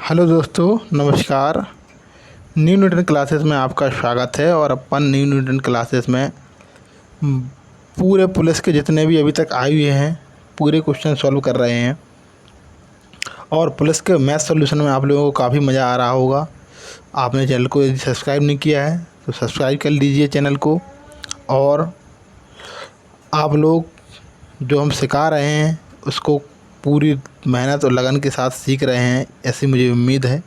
Hello दोस्तों, नमस्कार। New Newton classes में आपका स्वागत है। और अपन न्यू न्यूटन क्लासेस में पूरे पुलिस के जितने भी अभी तक आए हुए हैं पूरे क्वेश्चन सॉल्व कर रहे हैं। और पुलिस के मैथ सॉल्यूशन में आप लोगों को काफ़ी मज़ा आ रहा होगा। आपने चैनल को यदि सब्सक्राइब नहीं किया है तो सब्सक्राइब कर लीजिए चैनल को। और आप लोग जो हम सिखा रहे हैं उसको पूरी मेहनत और लगन के साथ सीख रहे हैं, ऐसी मुझे उम्मीद है।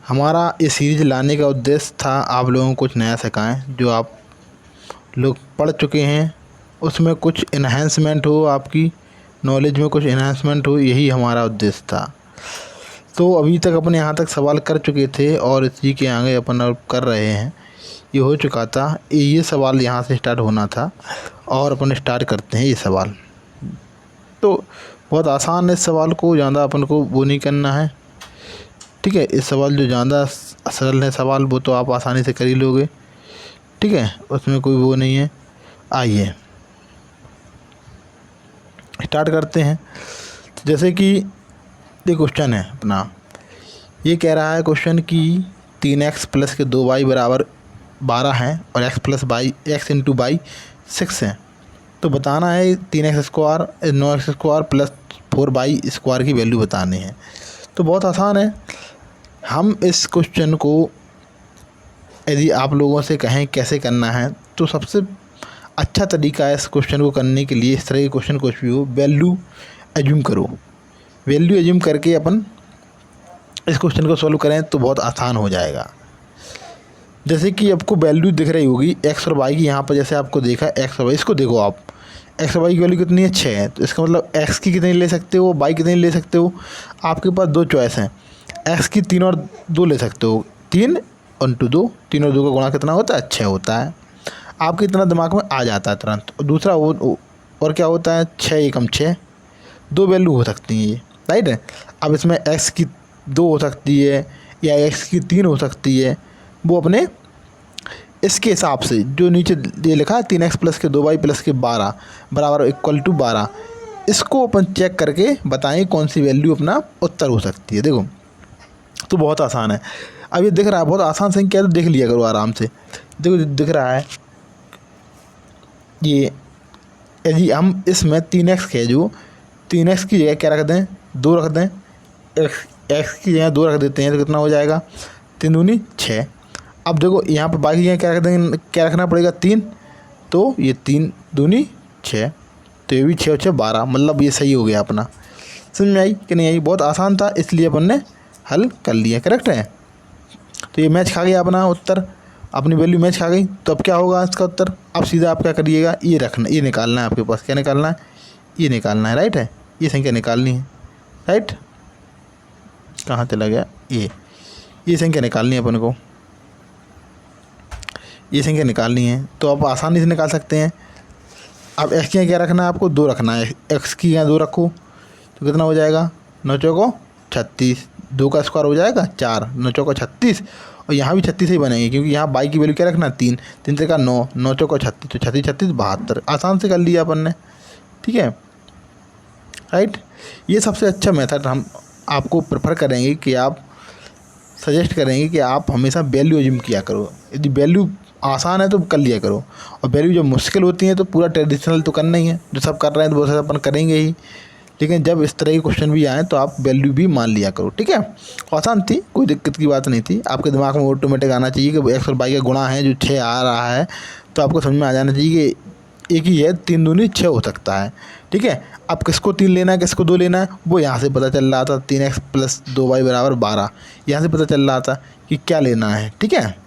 हमारा ये सीरीज़ लाने का उद्देश्य था आप लोगों को कुछ नया सिखाएं। जो आप लोग पढ़ चुके हैं उसमें कुछ इन्हेंसमेंट हो, आपकी नॉलेज में कुछ इन्हेंसमेंट हो, यही हमारा उद्देश्य था। तो अभी तक अपन यहाँ तक सवाल कर चुके थे और इसी के आगे अपन अब कर रहे हैं। ये हो चुका था, ये सवाल यहाँ से स्टार्ट होना था और अपन स्टार्ट करते हैं ये सवाल। तो बहुत आसान है, इस सवाल को ज़्यादा अपन को वो नहीं करना है, ठीक है। इस सवाल जो ज़्यादा सरल है सवाल वो तो आप आसानी से कर ही लोगे, ठीक है, उसमें कोई वो नहीं है। आइए स्टार्ट करते हैं। तो जैसे कि ये क्वेश्चन है अपना, ये कह रहा है क्वेश्चन कि 3x प्लस के 2y बराबर 12 है और x plus by x into by 6 है। तो बताना है 3x square 9x square plus 4y square की वैल्यू बतानी है। तो बहुत आसान है। हम इस क्वेश्चन को यदि आप लोगों से कहें कैसे करना है तो सबसे अच्छा तरीका है इस क्वेश्चन को करने के लिए, इस तरह के क्वेश्चन कुछ भी हो, वैल्यू एज्यूम करो। वैल्यू एज्यूम करके अपन इस क्वेश्चन को सॉल्व करें तो बहुत आसान हो जाएगा। जैसे कि आपको वैल्यू दिख रही होगी एक्स और वाई की, यहाँ पर जैसे आपको देखा एक्स और वाई, इसको देखो आप, एक्स और वाई की वैल्यू कितनी है 6 है। तो इसका मतलब एक्स की कितनी ले सकते हो, वाई कितनी ले सकते हो। आपके पास दो चॉइस हैं, एक्स की 3 और 2 ले सकते हो। 3 और 2, 3 और 2 का गुणा कितना होता है 6 होता है। आपके इतना दिमाग में आ जाता है तुरंत। और दूसरा वो और क्या होता है 6 एकम 6, दो वैल्यू हो सकती हैं ये, राइट है। अब इसमें एक्स की 2 हो सकती है या एक्स की 3 हो सकती है, वो अपने इसके हिसाब से जो नीचे ये लिखा है 3x प्लस के 2y प्लस के 12 बराबर इक्वल टू 12, इसको अपन चेक करके बताएं कौन सी वैल्यू अपना उत्तर हो सकती है। देखो तो बहुत आसान है। अब ये दिख रहा है बहुत आसान संख्या है तो देख लिया करो आराम से। देखो दिख रहा है ये, यदि हम इसमें 3x है जो 3x की जगह क्या रख दें 2 रख दें, x की जगह 2 रख देते हैं तो कितना हो जाएगा 3 दूनी 6। अब देखो यहाँ पर बाकी जगह क्या रख देंगे, क्या रखना पड़ेगा 3, तो ये 3 दूनी 6, तो ये भी 6 और 6 12, मतलब ये सही हो गया अपना। समझ में आई कि नहीं आई? बहुत आसान था इसलिए अपन ने हल कर लिया, करेक्ट है। तो ये मैच खा गया अपना उत्तर, अपनी वैल्यू मैच खा गई। तो अब क्या होगा इसका उत्तर, अब सीधा आप क्या करिएगा, ये रखना, ये निकालना है आपके पास, क्या निकालना है, ये निकालना है, राइट है। ये संख्या निकालनी है, राइट। कहाँ चला गया ये संख्या निकालनी है अपन को, ये संख्या निकालनी है। तो आप आसानी से निकाल सकते हैं। अब एक्स की क्या रखना है आपको 2 रखना है, एक्स की यहाँ 2 रखो तो कितना हो जाएगा 9 चौको 36, 2 का स्क्वायर हो जाएगा 4, 9 चौको 36, और यहाँ भी 36 ही बनेंगे क्योंकि यहाँ बाई की वैल्यू क्या रखना 3, 3 से का 9, 9 चौको 36, तो 36 36 72, आसान से कर लिया अपन ने, ठीक है, राइट। ये सबसे अच्छा मेथड हम आपको प्रेफर करेंगे कि आप सजेस्ट करेंगे कि आप हमेशा वैल्यू एज्यूम किया करो। यदि वैल्यू आसान है तो कर लिया करो, और वैल्यू जब मुश्किल होती है तो पूरा ट्रेडिशनल तो करना ही है, जो सब कर रहे हैं तो वो सब अपन करेंगे ही। लेकिन जब इस तरह के क्वेश्चन भी आए तो आप वैल्यू भी मान लिया करो, ठीक है। आसान थी, कोई दिक्कत की बात नहीं थी। आपके दिमाग में ऑटोमेटिक आना चाहिए कि एक्स और वाई का गुणा है जो 6 आ रहा है, तो आपको समझ में आ जाना चाहिए कि एक ही है, 3 दूनी 6 हो सकता है, ठीक है। अब किसको 3 लेना है किसको 2 लेना है वो यहाँ से पता चल रहा था, 3x प्लस 2y बराबर 12, यहाँ से पता चल रहा था कि क्या लेना है, ठीक है,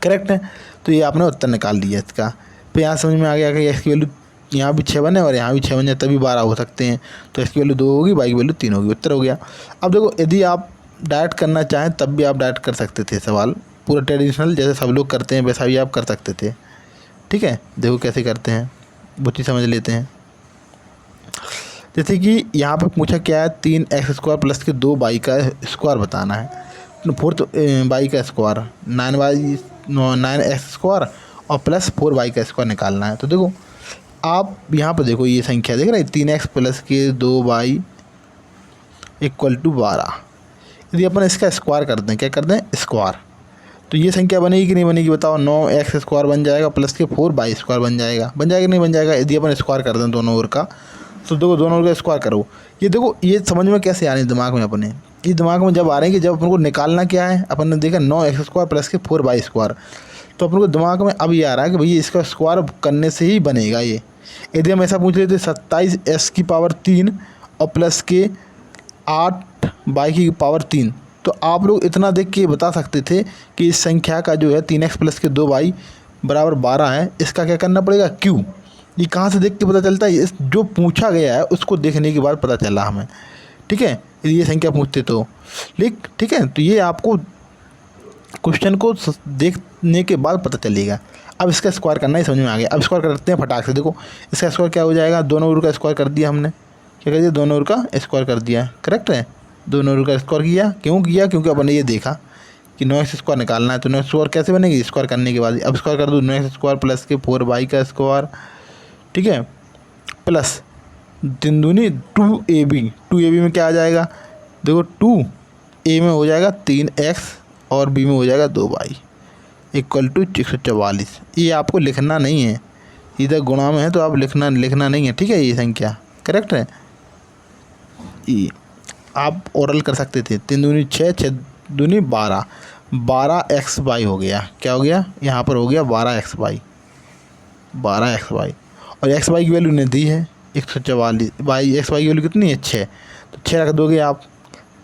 करेक्ट है। तो ये आपने उत्तर निकाल दिया इसका। फिर यहाँ समझ में आ गया कि एक्स की वैल्यू यहाँ भी 6 बने और यहाँ भी 6 बन जाए तभी 12 हो सकते हैं। तो एक्स की वैल्यू 2 होगी, वाई की वैल्यू 3 होगी, उत्तर हो गया। अब देखो यदि आप डायरेक्ट करना चाहें तब भी आप डायरेक्ट कर सकते थे सवाल, पूरा ट्रेडिशनल जैसे सब लोग करते हैं वैसा भी आप कर सकते थे, ठीक है। देखो कैसे करते हैं वो चीज़ समझ लेते हैं। जैसे कि यहाँ पर पूछा क्या है 3x स्क्वायर प्लस के 2y का स्क्वायर बताना है, 4 y का स्क्वायर 9x स्क्वायर और प्लस 4y का स्क्वायर निकालना है। तो देखो आप यहाँ पर देखो ये संख्या देख रहे हैं 3x प्लस के 2y इक्वल टू 12। यदि अपन इसका स्क्वायर कर दें, क्या कर दें, स्क्वायर, तो ये संख्या बनेगी कि नहीं बनेगी बताओ। 9x² बन जाएगा प्लस के 4y² बन जाएगा, बन जाएगा नहीं बन जाएगा। यदि अपन स्क्वायर कर दें दोनों ओर का, तो देखो दोनों ओर का स्क्वायर करो। ये देखो ये समझ में कैसे आ रही है दिमाग में अपने, ये दिमाग में जब आ रहे हैं कि जब अपन को निकालना क्या है, अपन ने देखा 9x² प्लस के 4y², तो अपन को दिमाग में अब ये आ रहा है कि भैया इसका स्क्वायर करने से ही बनेगा ये। यदि हम ऐसा पूछ लेते 27x³ और प्लस के 8y³, तो आप लोग इतना देख के बता सकते थे कि इस संख्या का जो है 3x प्लस के 2y बराबर 12 है, इसका क्या करना पड़ेगा, क्यों। ये कहाँ से देख के पता चलता है, इस जो पूछा गया है उसको देखने के बाद पता चला हमें, ठीक है। यदि ये संख्या पूछते तो ठीक है, तो ये आपको क्वेश्चन को देखने के बाद पता चलेगा। अब इसका स्क्वायर करना ही समझ में आ गया। अब स्क्वायर करते हैं फटाक से। देखो इसका स्क्वायर क्या हो जाएगा, दोनों ओर का स्क्वायर कर दिया हमने, क्या कर दिया, दोनों ओर का स्क्वायर कर दिया, करेक्ट है। दोनों ओर का स्क्वायर किया, क्यों किया, क्योंकि अपन ने ये देखा कि 9x² निकालना है, तो 9x² कैसे बनेगी, स्क्वायर करने के बाद। अब स्क्वायर कर दो 9x² प्लस के 4y², ठीक है, प्लस 3 दूनी 2ab, 2ab में क्या आ जाएगा, देखो 2a में हो जाएगा 3x और b में हो जाएगा 2y इक्वल टू 144। ये आपको लिखना नहीं है, इधर गुणा में है तो आप लिखना नहीं है, ठीक है। ये संख्या करेक्ट है। ये आप ओरल कर सकते थे, 3 दूनी 6, 6 दूनी 12, 12xy हो गया, क्या हो गया, यहाँ पर हो गया 12xy, 12xy, और xy की वैल्यू ने दी है 144, xy की वैल्यू कितनी है, 6, तो 6 रख दोगे आप,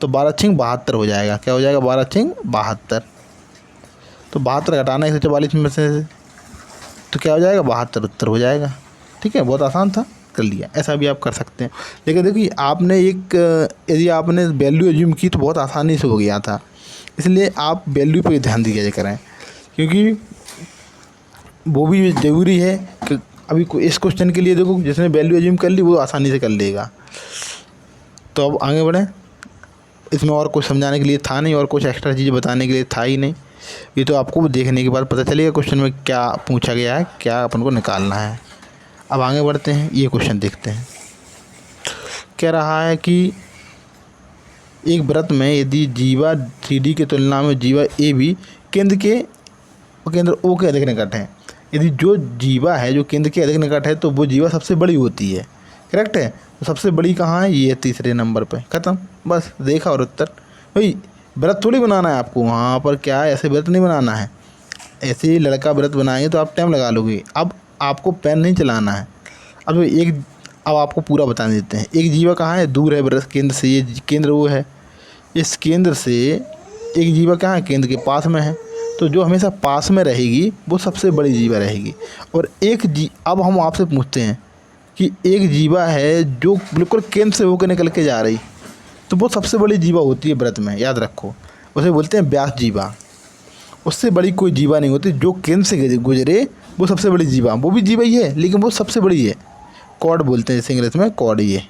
तो 12 6 72 हो जाएगा, क्या हो जाएगा, 12 6 72, तो 72 घटाना 144 में से, तो क्या हो जाएगा, 72 उत्तर हो जाएगा, ठीक है। बहुत आसान था, कर लिया। ऐसा भी आप कर सकते हैं, लेकिन देखिए आपने यदि आपने वैल्यू एज्यूम की तो बहुत आसानी से हो गया था, इसलिए आप वैल्यू पे ध्यान दिया करें, क्योंकि वो भी ज़रूरी है कि अभी इस क्वेश्चन के लिए देखो जिसने वैल्यू एज्यूम कर ली वो आसानी से कर लेगा। तो अब आगे बढ़ें, इसमें और कुछ समझाने के लिए था नहीं और कुछ एक्स्ट्रा चीज़ें बताने के लिए था ही नहीं, ये तो आपको देखने के बाद पता चलेगा क्वेश्चन में क्या पूछा गया है, क्या अपन को निकालना है। अब आगे बढ़ते हैं, ये क्वेश्चन देखते हैं। कह रहा है कि एक वृत्त में यदि जीवा CD की तुलना में जीवा AB केंद्र O के अधिक निकट है, यदि जो जीवा है जो केंद्र के अधिक निकट है तो वो जीवा सबसे बड़ी होती है, करेक्ट है। तो सबसे बड़ी कहाँ है, ये तीसरे नंबर पे, ख़त्म, बस देखा और उत्तर। भाई व्रत थोड़ी बनाना है आपको, वहाँ पर क्या है, ऐसे व्रत नहीं बनाना है, ऐसे ही लड़का व्रत बनाएंगे तो आप टाइम लगा लोगे। अब आपको पेन नहीं चलाना है। अब आपको पूरा बता देते हैं। एक जीवा कहाँ है, दूर है व्रत केंद्र से, ये केंद्र वो है, इस केंद्र से एक जीवा कहाँ है, केंद्र के पास में है, तो जो हमेशा पास में रहेगी वो सबसे बड़ी जीवा रहेगी। और अब हम आपसे पूछते हैं कि एक जीवा है जो बिल्कुल केंद्र से होकर निकल के जा रही, तो वो सबसे बड़ी जीवा होती है व्रत में, याद रखो, उसे बोलते हैं व्यास जीवा। उससे बड़ी कोई जीवा नहीं होती, जो केंद्र से गुजरे वो सबसे बड़ी जीवा, वो भी जीवा ही है लेकिन वो सबसे बड़ी है, कॉर्ड बोलते हैं इसे इंग्लिश में, कॉर्ड, ये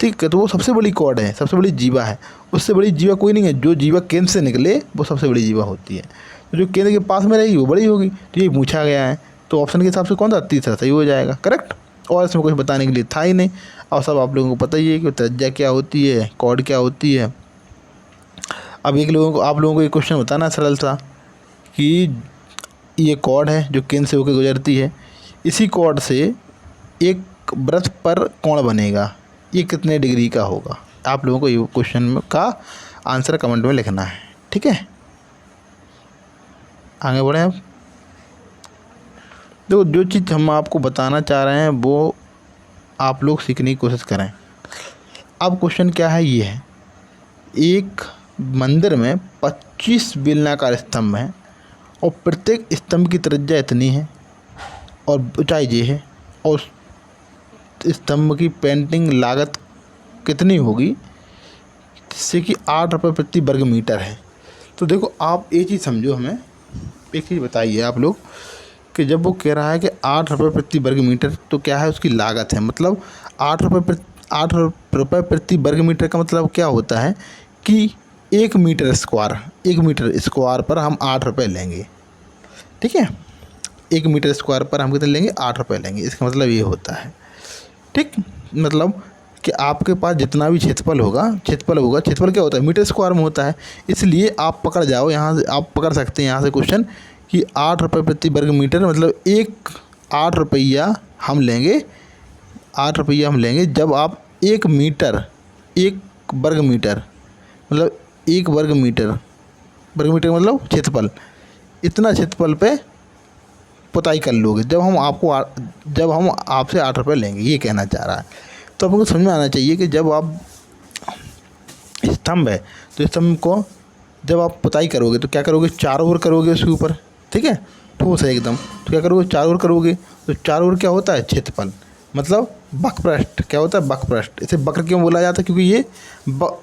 ठीक है। तो वो सबसे बड़ी कॉर्ड है, सबसे बड़ी जीवा है, उससे बड़ी जीवा कोई नहीं है। जो जीवा केंद्र से निकले वो सबसे बड़ी जीवा होती है, तो जो केंद्र के पास में रहेगी वो बड़ी होगी। तो ये पूछा गया है, तो ऑप्शन के हिसाब से कौन सा, तीसरा सही हो जाएगा, करेक्ट। और इसमें कुछ बताने के लिए था ही नहीं, और सब आप लोगों को पता ही है कि त्रिज्या क्या होती है, कॉर्ड क्या होती है। अब आप लोगों को एक क्वेश्चन बताना सरल सा कि ये कॉर्ड है जो केंद्र से होकर गुजरती है, इसी कॉर्ड से एक वृत्त पर कोण बनेगा, ये कितने डिग्री का होगा। आप लोगों को ये क्वेश्चन का आंसर कमेंट में लिखना है, ठीक है। आगे बढ़ें। अब देखो जो चीज़ हम आपको बताना चाह रहे हैं वो आप लोग सीखने की कोशिश करें। अब क्वेश्चन क्या है, ये है एक मंदिर में 25 बेलनाकार स्तंभ हैं और प्रत्येक स्तंभ की त्रिज्या इतनी है और ऊंचाई ये है, और स्तंभ की पेंटिंग लागत कितनी होगी, जिससे कि 8 रुपये प्रति वर्ग मीटर है। तो देखो आप एक चीज़ समझो, हमें एक चीज़ बताइए आप लोग कि जब वो कह रहा है कि 8 रुपये प्रति वर्ग मीटर, तो क्या है उसकी लागत है, मतलब 8 रुपये प्रति वर्ग मीटर का मतलब क्या होता है कि 1 मीटर स्क्वायर पर हम 8 रुपये लेंगे, ठीक है। 1 मीटर स्क्वायर पर हम कितने लेंगे, 8 रुपये लेंगे, इसका मतलब ये होता है, ठीक। मतलब कि आपके पास जितना भी क्षेत्रफल होगा, क्षेत्रफल क्या होता है, मीटर स्क्वायर में होता है। इसलिए आप पकड़ जाओ, यहाँ से आप पकड़ सकते हैं यहाँ से क्वेश्चन कि 8 रुपये प्रति वर्ग मीटर, मतलब 8 रुपया हम लेंगे, 8 रुपया हम लेंगे जब आप 1 मीटर, 1 वर्ग मीटर मतलब 1 वर्ग मीटर मतलब क्षेत्रफल, इतना क्षेत्रफल पे पुताई कर लोगे जब हम आपसे 8 रुपये लेंगे, ये कहना चाह रहा है। तो आपको समझ में आना चाहिए कि जब आप स्तंभ है तो स्तंभ को जब आप पुताई करोगे तो क्या करोगे, चारों ओर करोगे उसके ऊपर, ठीक है, ठोस है एकदम, तो क्या करोगे, चारों ओर करोगे। तो चारों ओर क्या होता है, क्षेत्रफल, मतलब वक्रपृष्ठ क्या होता है, वक्रपृष्ठ। इसे वक्र क्यों बोला जाता है, क्योंकि ये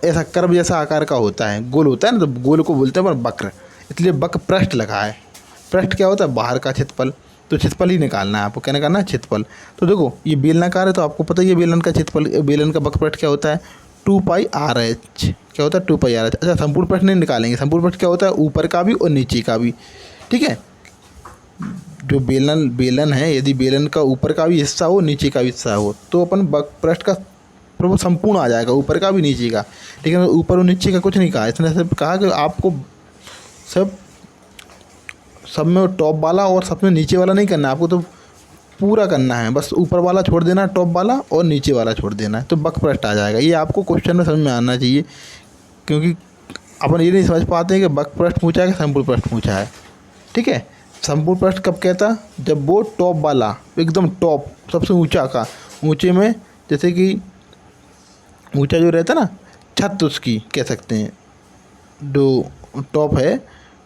ऐसा कर्व जैसा आकार का होता है, गोल होता है ना, तो गोल को बोलते हैं पर वक्र, इसलिए वक्रपृष्ठ लगा है। पृष्ठ क्या होता है, बाहर का क्षेत्रफल, तो क्षेत्रफल ही निकालना है आपको, क्या निकालना है, क्षेत्रफल। तो देखो ये बेलनाकार है तो आपको पता ही है बेलन का क्षेत्रफल, बेलन का वक्रपृष्ठ क्या होता है, 2πRH, क्या होता है 2πRH। अच्छा संपूर्ण पृष्ठ नहीं निकालेंगे, संपूर्ण पृष्ठ क्या होता है, ऊपर का भी और नीचे का भी, ठीक है। जो बेलन है, यदि बेलन का ऊपर का भी हिस्सा हो, नीचे का भी हिस्सा हो, तो अपन वक्रपृष्ठ का प्रभु संपूर्ण आ जाएगा, ऊपर का भी नीचे का। लेकिन ऊपर और नीचे का कुछ नहीं कहा, इसने सिर्फ कहा कि आपको सब में टॉप वाला और सब में नीचे वाला नहीं करना, आपको तो पूरा करना है, बस ऊपर वाला छोड़ देना है, टॉप वाला, और नीचे वाला छोड़ देना है, तो वक्रपृष्ठ आ जाएगा। ये आपको क्वेश्चन में समझ में आना चाहिए, क्योंकि अपन ये नहीं समझ पाते हैं कि वक्रपृष्ठ पूछा है कि संपूर्ण पृष्ठ पूछा है, ठीक है। संपूर्ण पृष्ठ कब कहता, जब वो टॉप वाला, एकदम टॉप, सबसे ऊंचा का, ऊंचे में जैसे कि ऊंचा जो रहता है ना, छत उसकी कह सकते हैं, जो टॉप है,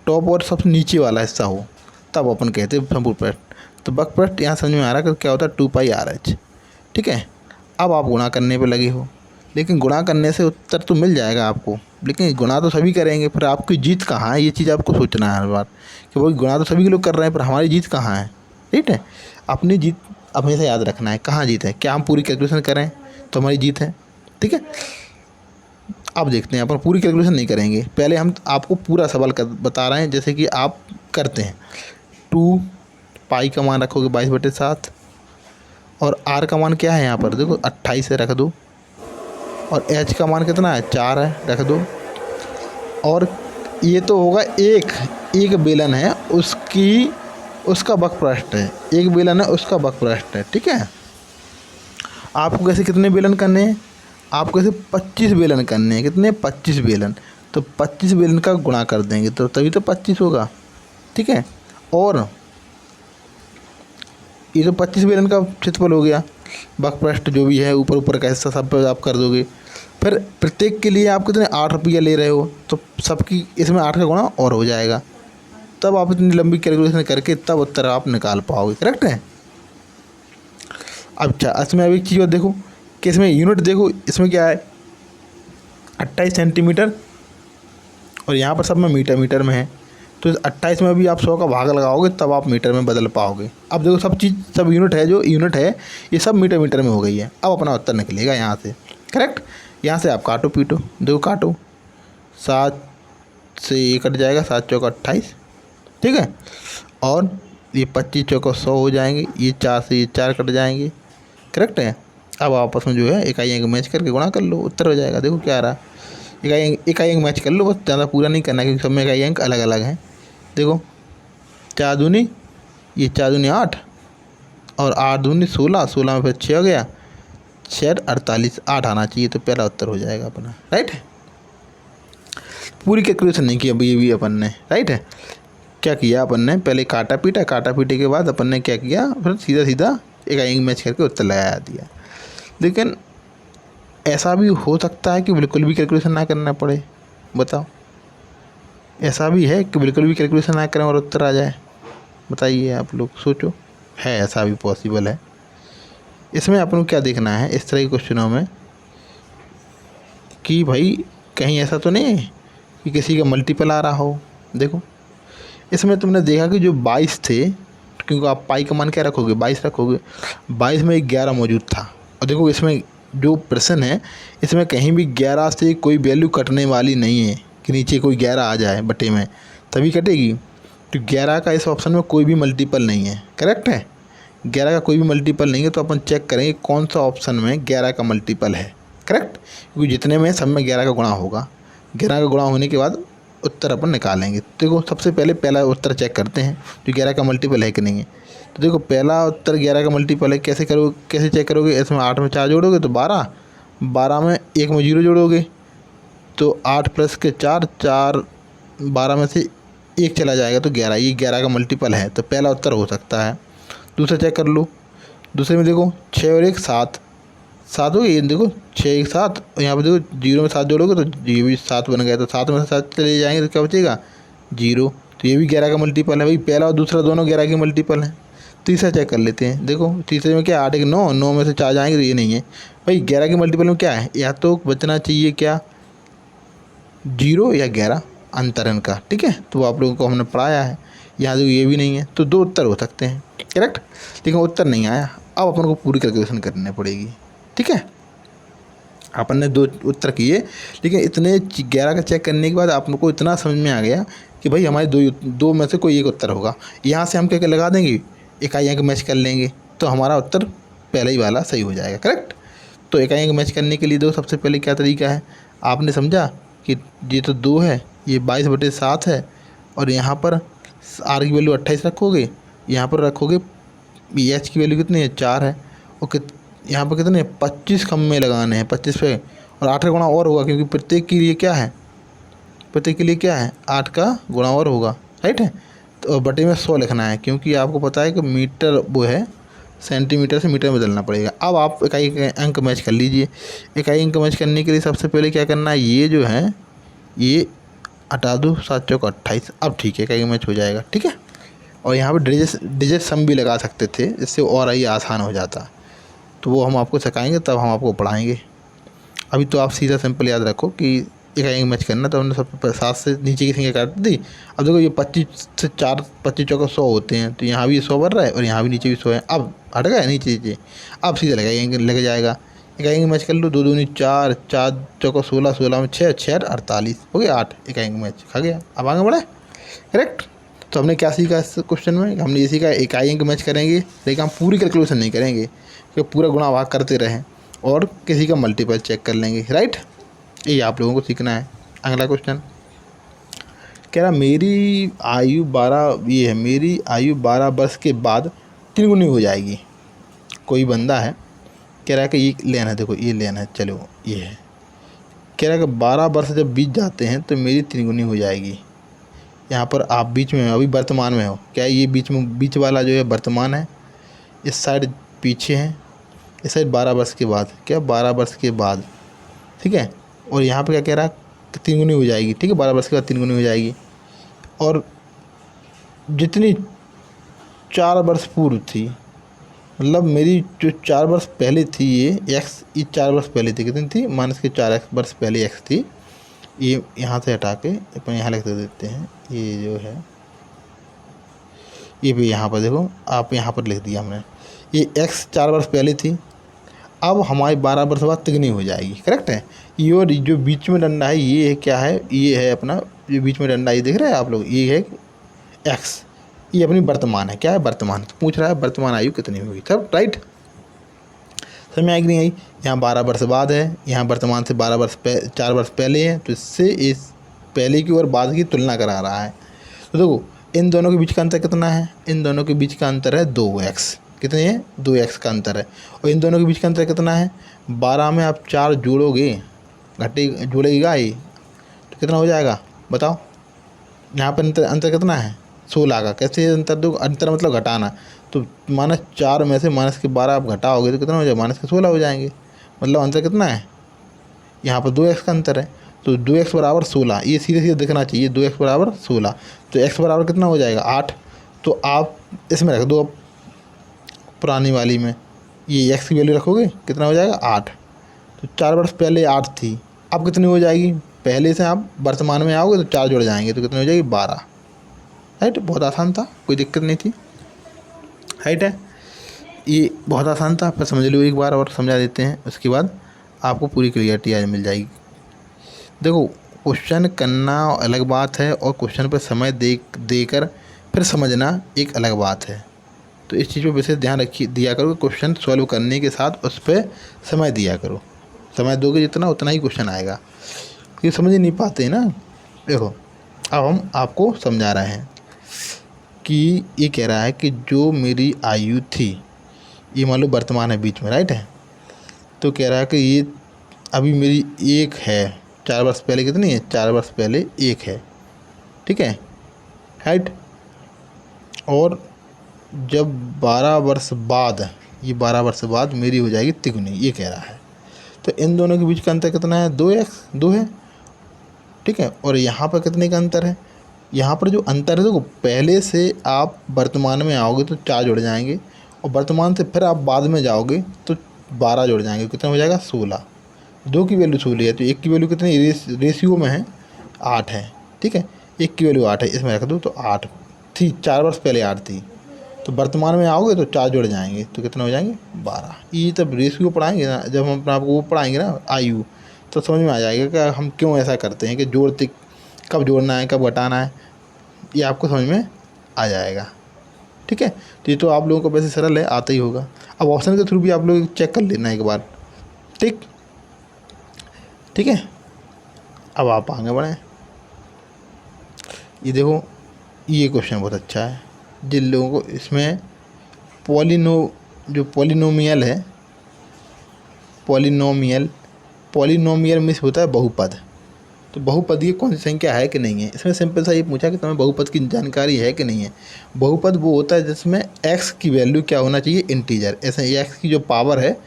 टॉप और सबसे नीचे वाला हिस्सा हो, तब अपन कहते हैं संपूर्ण पृष्ठ। तो वक्रपृष्ठ यहाँ समझ में आ रहा है कि क्या होता है, 2πRH, ठीक है। अब आप गुणा करने पे लगे हो, लेकिन गुणा करने से उत्तर तो मिल जाएगा आपको, लेकिन गुणा तो सभी करेंगे, फिर आपकी जीत कहाँ है, ये चीज़ आपको सोचना है हर बार कि भाई गुणा तो सभी लोग कर रहे हैं, पर हमारी जीत कहाँ है, ठीक है। अपनी जीत हमेशा याद रखना है, कहाँ जीत है, क्या हम पूरी कैलकुलेशन करें तो हमारी जीत है, ठीक है। अब देखते हैं, अपन पूरी कैलकुलेशन नहीं करेंगे, पहले हम आपको पूरा सवाल बता रहे हैं, जैसे कि आप करते हैं। 2π का मान रखोगे 22/7, और r का मान क्या है यहाँ पर देखो 28 है, रख दो, और h का मान कितना है 4 है, रख दो। और ये तो होगा एक बेलन है, उसका वक्रपृष्ठ है, एक बेलन है उसका वक्रपृष्ठ है, ठीक है। आपको कैसे कितने बेलन करने हैं, आपको कैसे 25 बेलन करने हैं, कितने 25 बेलन, तो 25 बेलन का गुणा कर देंगे तो तभी तो 25 होगा, ठीक है। और ये तो 25 बेलन का क्षेत्रफल हो गया, वक्रपृष्ठ जो भी है ऊपर का हिस्सा सब पे आप कर दोगे। फिर प्रत्येक के लिए आप कितने 8 रुपया ले रहे हो, तो सबकी इसमें 8 का गुणा और हो जाएगा, तब आप इतनी लंबी कैलकुलेशन करके तब उत्तर आप निकाल पाओगे, करेक्ट है। अच्छा इसमें अब एक चीज़ और देखो कि इसमें यूनिट देखो, इसमें क्या है 28 सेंटीमीटर, और यहाँ पर सब में मीटर में है, तो इस 28 में भी आप 100 का भाग लगाओगे तब आप मीटर में बदल पाओगे। अब देखो सब यूनिट है, जो यूनिट है ये सब मीटर में हो गई है। अब अपना उत्तर निकलेगा यहाँ से, करेक्ट। यहाँ से आप काटो पीटो, देखो काटो, 7 से ये कट जाएगा, 7 चौका 28, ठीक है। और ये 25 चौका 100 हो जाएंगे, ये 4 से ये 4 कट जाएंगे, करेक्ट है। अब आपस में जो है इकाई अंक मैच करके गुणा कर लो, उत्तर हो जाएगा। देखो क्या आ रहा, इकाई अंक मैच कर लो, बस ज़्यादा पूरा नहीं करना क्योंकि सब में इकाई अंक अलग अलग हैं। देखो 4 दूनी, ये 4 दूनी 8, और 8 दूनी 16, 16 में फिर 6 हो गया, 6 48, 8 आना चाहिए, तो पहला उत्तर हो जाएगा अपना, राइट है। पूरी कैलकुलेशन नहीं की अभी भी अपन ने, राइट है। क्या किया अपन ने, पहले काटा पीटे के बाद अपन ने क्या किया, फिर सीधा इकाई अंक मैच करके उत्तर लगा दिया। लेकिन ऐसा भी हो सकता है कि बिल्कुल भी कैलकुलेशन ना करना पड़े, बताओ, ऐसा भी है कि बिल्कुल भी कैलकुलेशन ना करें और उत्तर आ जाए, बताइए आप लोग सोचो, है ऐसा भी पॉसिबल है। इसमें अपन को क्या देखना है इस तरह के क्वेश्चनों में कि भाई कहीं ऐसा तो नहीं है कि किसी का मल्टीपल आ रहा हो। देखो इसमें तुमने देखा कि जो 22 थे, क्योंकि आप पाई का मान क्या रखोगे 22 रखोगे, 22 में 11 मौजूद था। और देखो इसमें जो प्रश्न है इसमें कहीं भी 11 से कोई वैल्यू कटने वाली नहीं है कि नीचे कोई 11 आ जाए बटे में तभी कटेगी, तो 11 का इस ऑप्शन में कोई भी मल्टीपल नहीं है, करेक्ट है। 11 का कोई भी मल्टीपल नहीं है, तो अपन चेक करेंगे कौन सा ऑप्शन में 11 का मल्टीपल है। करेक्ट, क्योंकि जितने में सब में 11 का गुणा होगा, 11 का गुणा होने के बाद उत्तर अपन निकालेंगे। तो देखो सबसे पहले पहला उत्तर चेक करते हैं जो 11 का मल्टीपल है कि नहीं है। तो देखो पहला उत्तर 11 का मल्टीपल है, कैसे चेक करोगे, इसमें 8 में 4 जोड़ोगे तो 12, 12 में 1 में 0 जोड़ोगे तो 8 प्लस के 4, 4 12 में से 1 चला जाएगा तो 11, ये 11 का मल्टीपल है, तो पहला उत्तर हो सकता है। दूसरा चेक कर लो, दूसरे में देखो 6 और 1 7, 7 हो गया, ये देखो 6 1 7, और यहाँ पर देखो 0 में 7 जोड़ोगे तो ये भी 7 बन गया, तो 7 में से 7 चले जाएंगे तो क्या बचेगा 0, तो ये भी 11 का मल्टीपल है भाई, पहला और दूसरा दोनों 11 के मल्टीपल हैं। तीसरा चेक कर लेते हैं, देखो तीसरे में क्या 8 1 9, 9 में से 4 जाएंगे तो ये नहीं है भाई, 11 के मल्टीपल में क्या है, या तो बचना चाहिए क्या 0 या 11 अंतर इनका, ठीक है, तो वो आप लोगों को हमने पढ़ाया है। यहाँ देखो ये भी नहीं है, तो 2 उत्तर हो सकते हैं करेक्ट, लेकिन उत्तर नहीं आया, अब अपन को पूरी कैलकुलेशन करनी पड़ेगी, ठीक है। अपन ने 2 उत्तर किए, लेकिन इतने 11 का चेक करने के बाद आप लोग को इतना समझ में आ गया कि भाई हमारे दो में से कोई एक उत्तर होगा। यहाँ से हम क्या क्या लगा देंगे, इकाई अंक मैच कर लेंगे तो हमारा उत्तर पहला ही वाला सही हो जाएगा करेक्ट। तो इकाई अंक मैच करने के लिए दो सबसे पहले क्या तरीका है, आपने समझा कि ये तो 2 है, ये 22/7 है, और यहाँ पर आर की वैल्यू 28 रखोगे, यहाँ पर रखोगे एच की वैल्यू कितनी है 4 है, और यहाँ पर कितने 25 खम्मे लगाने हैं 25 पे, और 8 का गुणा और होगा क्योंकि प्रत्येक के लिए क्या है, प्रत्येक के लिए क्या है 8 का गुणा और होगा, राइट है। तो बटे में 100 लिखना है क्योंकि आपको पता है कि मीटर वो है सेंटीमीटर से मीटर में बदलना पड़ेगा। अब आप इकाई अंक मैच कर लीजिए। इकाई अंक मैच करने के लिए सबसे पहले क्या करना है, ये जो है ये हटा दो, 7 चौक 28, अब ठीक है इकाई मैच हो जाएगा, ठीक है। और यहाँ पर डिजिट सम भी लगा सकते थे, इससे और ही आसान हो जाता, तो वो हम आपको सिखाएंगे तब हम आपको पढ़ाएंगे। अभी तो आप सीधा सिंपल याद रखो कि इकाई मैच करना, तो हमने सब 7 से नीचे की संख्या काट दी। अब देखो ये 25 से 4 25 चौका 100 होते हैं, तो यहाँ भी 100 बढ़ रहा है और यहाँ भी नीचे भी 100 है, अब हट गया नीचे, अब सीधा लग जाएगा। इकाई मैच कर लो, 2 दूनी 4, 4 चौका 16, 16 में 6, 6 48 हो गया 8, इकाई मैच खा गया। अब आगे बढ़े करेक्ट। तो हमने क्या सीखा इस क्वेश्चन में, हमने ये सीखा इकाई अंक मैच करेंगे, लेकिन हम पूरी कैलकुलेशन नहीं करेंगे कि पूरा गुणा भाग करते रहें, और किसी का मल्टीपल चेक कर लेंगे, राइट। ये आप लोगों को सीखना है। अगला क्वेश्चन कह रहा मेरी आयु 12 वर्ष के बाद 3 गुनी हो जाएगी। कोई बंदा है कह रहा है कि ये लेना है, देखो ये लेना है, चलो ये है, कह रहा है कि 12 वर्ष जब बीत जाते हैं तो मेरी 3 गुनी हो जाएगी। यहाँ पर आप बीच में हो, अभी वर्तमान में हो, क्या ये बीच वाला जो है वर्तमान है, इस साइड पीछे है, इस साइड 12 वर्ष के बाद, क्या 12 वर्ष के बाद, ठीक है। और यहाँ पे क्या कह रहा है कि 3 गुनी हो जाएगी, ठीक है, 12 वर्ष के बाद 3 गुनी हो जाएगी। और जितनी 4 वर्ष पूर्व थी, मतलब मेरी जो 4 वर्ष पहले थी ये 4 वर्ष पहले थी, कितनी थी -4 वर्ष पहले x थी, ये यहाँ से हटा के अपन यहाँ लिख देते हैं, ये जो है ये भी यहाँ पर देखो, आप यहाँ पर लिख दिया हमने, ये x 4 वर्ष पहले थी, अब हमारी 12 वर्ष बाद तिगनी हो जाएगी, करेक्ट है। ये और जो बीच में डंडा है ये है क्या है, ये है अपना जो बीच में डंडा, ये देख रहे हैं आप लोग, ये है x, ये अपनी वर्तमान है, क्या है वर्तमान, तो पूछ रहा है वर्तमान आयु कितनी होगी, सब राइट। समझ में आई कि नहीं आई। यहाँ 12 वर्ष बाद है, यहाँ वर्तमान से 4 वर्ष पहले है, तो इससे इस पहले की और बाद की तुलना करा रहा है। तो देखो इन दोनों के बीच का अंतर कितना है, इन दोनों के बीच का अंतर है 2x, कितने हैं 2x का अंतर है। और इन दोनों के बीच का अंतर कितना है, 12 में आप 4 जोड़ोगे, जोड़ेगा ये तो कितना हो जाएगा बताओ। यहाँ पर अंतर कितना है 16 का, कैसे अंतर दो, अंतर मतलब घटाना, तो -4 में से -12 आप घटाओगे तो कितना हो जाएगा -16 हो जाएंगे, मतलब अंतर कितना है, यहाँ पर 2x का अंतर है, तो 2x बराबर 16, ये सीधे सीधे दिखना चाहिए, 2x बराबर 16, तो x बराबर कितना हो जाएगा 8, तो आप इसमें रख दो पुरानी वाली में, ये x की वैल्यू रखोगे कितना हो जाएगा 8, तो 4 वर्ष पहले 8 थी, अब कितनी हो जाएगी, पहले से आप वर्तमान में आओगे तो 4 जुड़ जाएंगे तो कितनी हो जाएगी 12, राइट। बहुत आसान था, कोई दिक्कत नहीं थी, राइट है, ये बहुत आसान था, पर समझ लो एक बार और समझा देते हैं, उसके बाद आपको पूरी क्लियरिटी आज मिल जाएगी। देखो क्वेश्चन करना अलग बात है और क्वेश्चन पर समय देकर फिर समझना एक अलग बात है, तो इस चीज़ पर विशेष ध्यान दिया करो, क्वेश्चन सॉल्व करने के साथ उस पर समय दिया करो, समय दोगे जितना उतना ही क्वेश्चन आएगा, ये समझ ही नहीं पाते ना। देखो अब हम आपको समझा रहे हैं कि ये कह रहा है कि जो मेरी आयु थी, ये मान लो वर्तमान है बीच में, राइट है। तो कह रहा है कि ये अभी मेरी 1 है, 4 वर्ष पहले कितनी है, 4 वर्ष पहले 1 है, ठीक है, राइट। और जब 12 वर्ष बाद, ये 12 वर्ष बाद मेरी हो जाएगी तिगुनी, ये कह रहा है। तो इन दोनों के बीच का अंतर कितना है, 2x, 2 है, ठीक है। और यहाँ पर कितने का अंतर है, यहाँ पर जो अंतर है, देखो पहले से आप वर्तमान में आओगे तो 4 जुड़ जाएंगे, और वर्तमान से फिर आप बाद में जाओगे तो 12 जुड़ जाएंगे, कितना हो जाएगा 16। 2 की वैल्यू 16 है तो 1 की वैल्यू कितनी रेशियो में है, 8 है, ठीक है। 1 की वैल्यू 8 है, इसमें रख दो तो 8 थी, 4 वर्ष पहले 8 थी, तो वर्तमान में आओगे तो 4 जुड़ जाएंगे तो कितना हो जाएंगे 12। ये तब रेशियो पढ़ाएंगे ना, जब हम अपने आपको वो पढ़ाएंगे ना आयु, तो समझ में आ जाएगा कि हम क्यों ऐसा करते हैं कि जोड़ते कब जोड़ना है कब घटाना है, ये आपको समझ में आ जाएगा, ठीक है। तो ये तो आप लोगों को वैसे सरल है, आता ही होगा। अब ऑप्शन के थ्रू भी आप लोग चेक कर लेना एक बार, ठीक है। अब आप आगे बढ़ें। ये देखो ये क्वेश्चन बहुत अच्छा है, जिन लोगों को इसमें पॉलिनोमियल है, पॉलिनोमियल मिस होता है बहुपद। तो बहुपद ये कौन सी संख्या है कि नहीं है, इसमें सिंपल सा ये पूछा कि तुम्हें बहुपद की जानकारी है कि नहीं है। बहुपद वो होता है जिसमें x की वैल्यू क्या होना चाहिए, इंटीजर। ऐसे x की जो पावर है,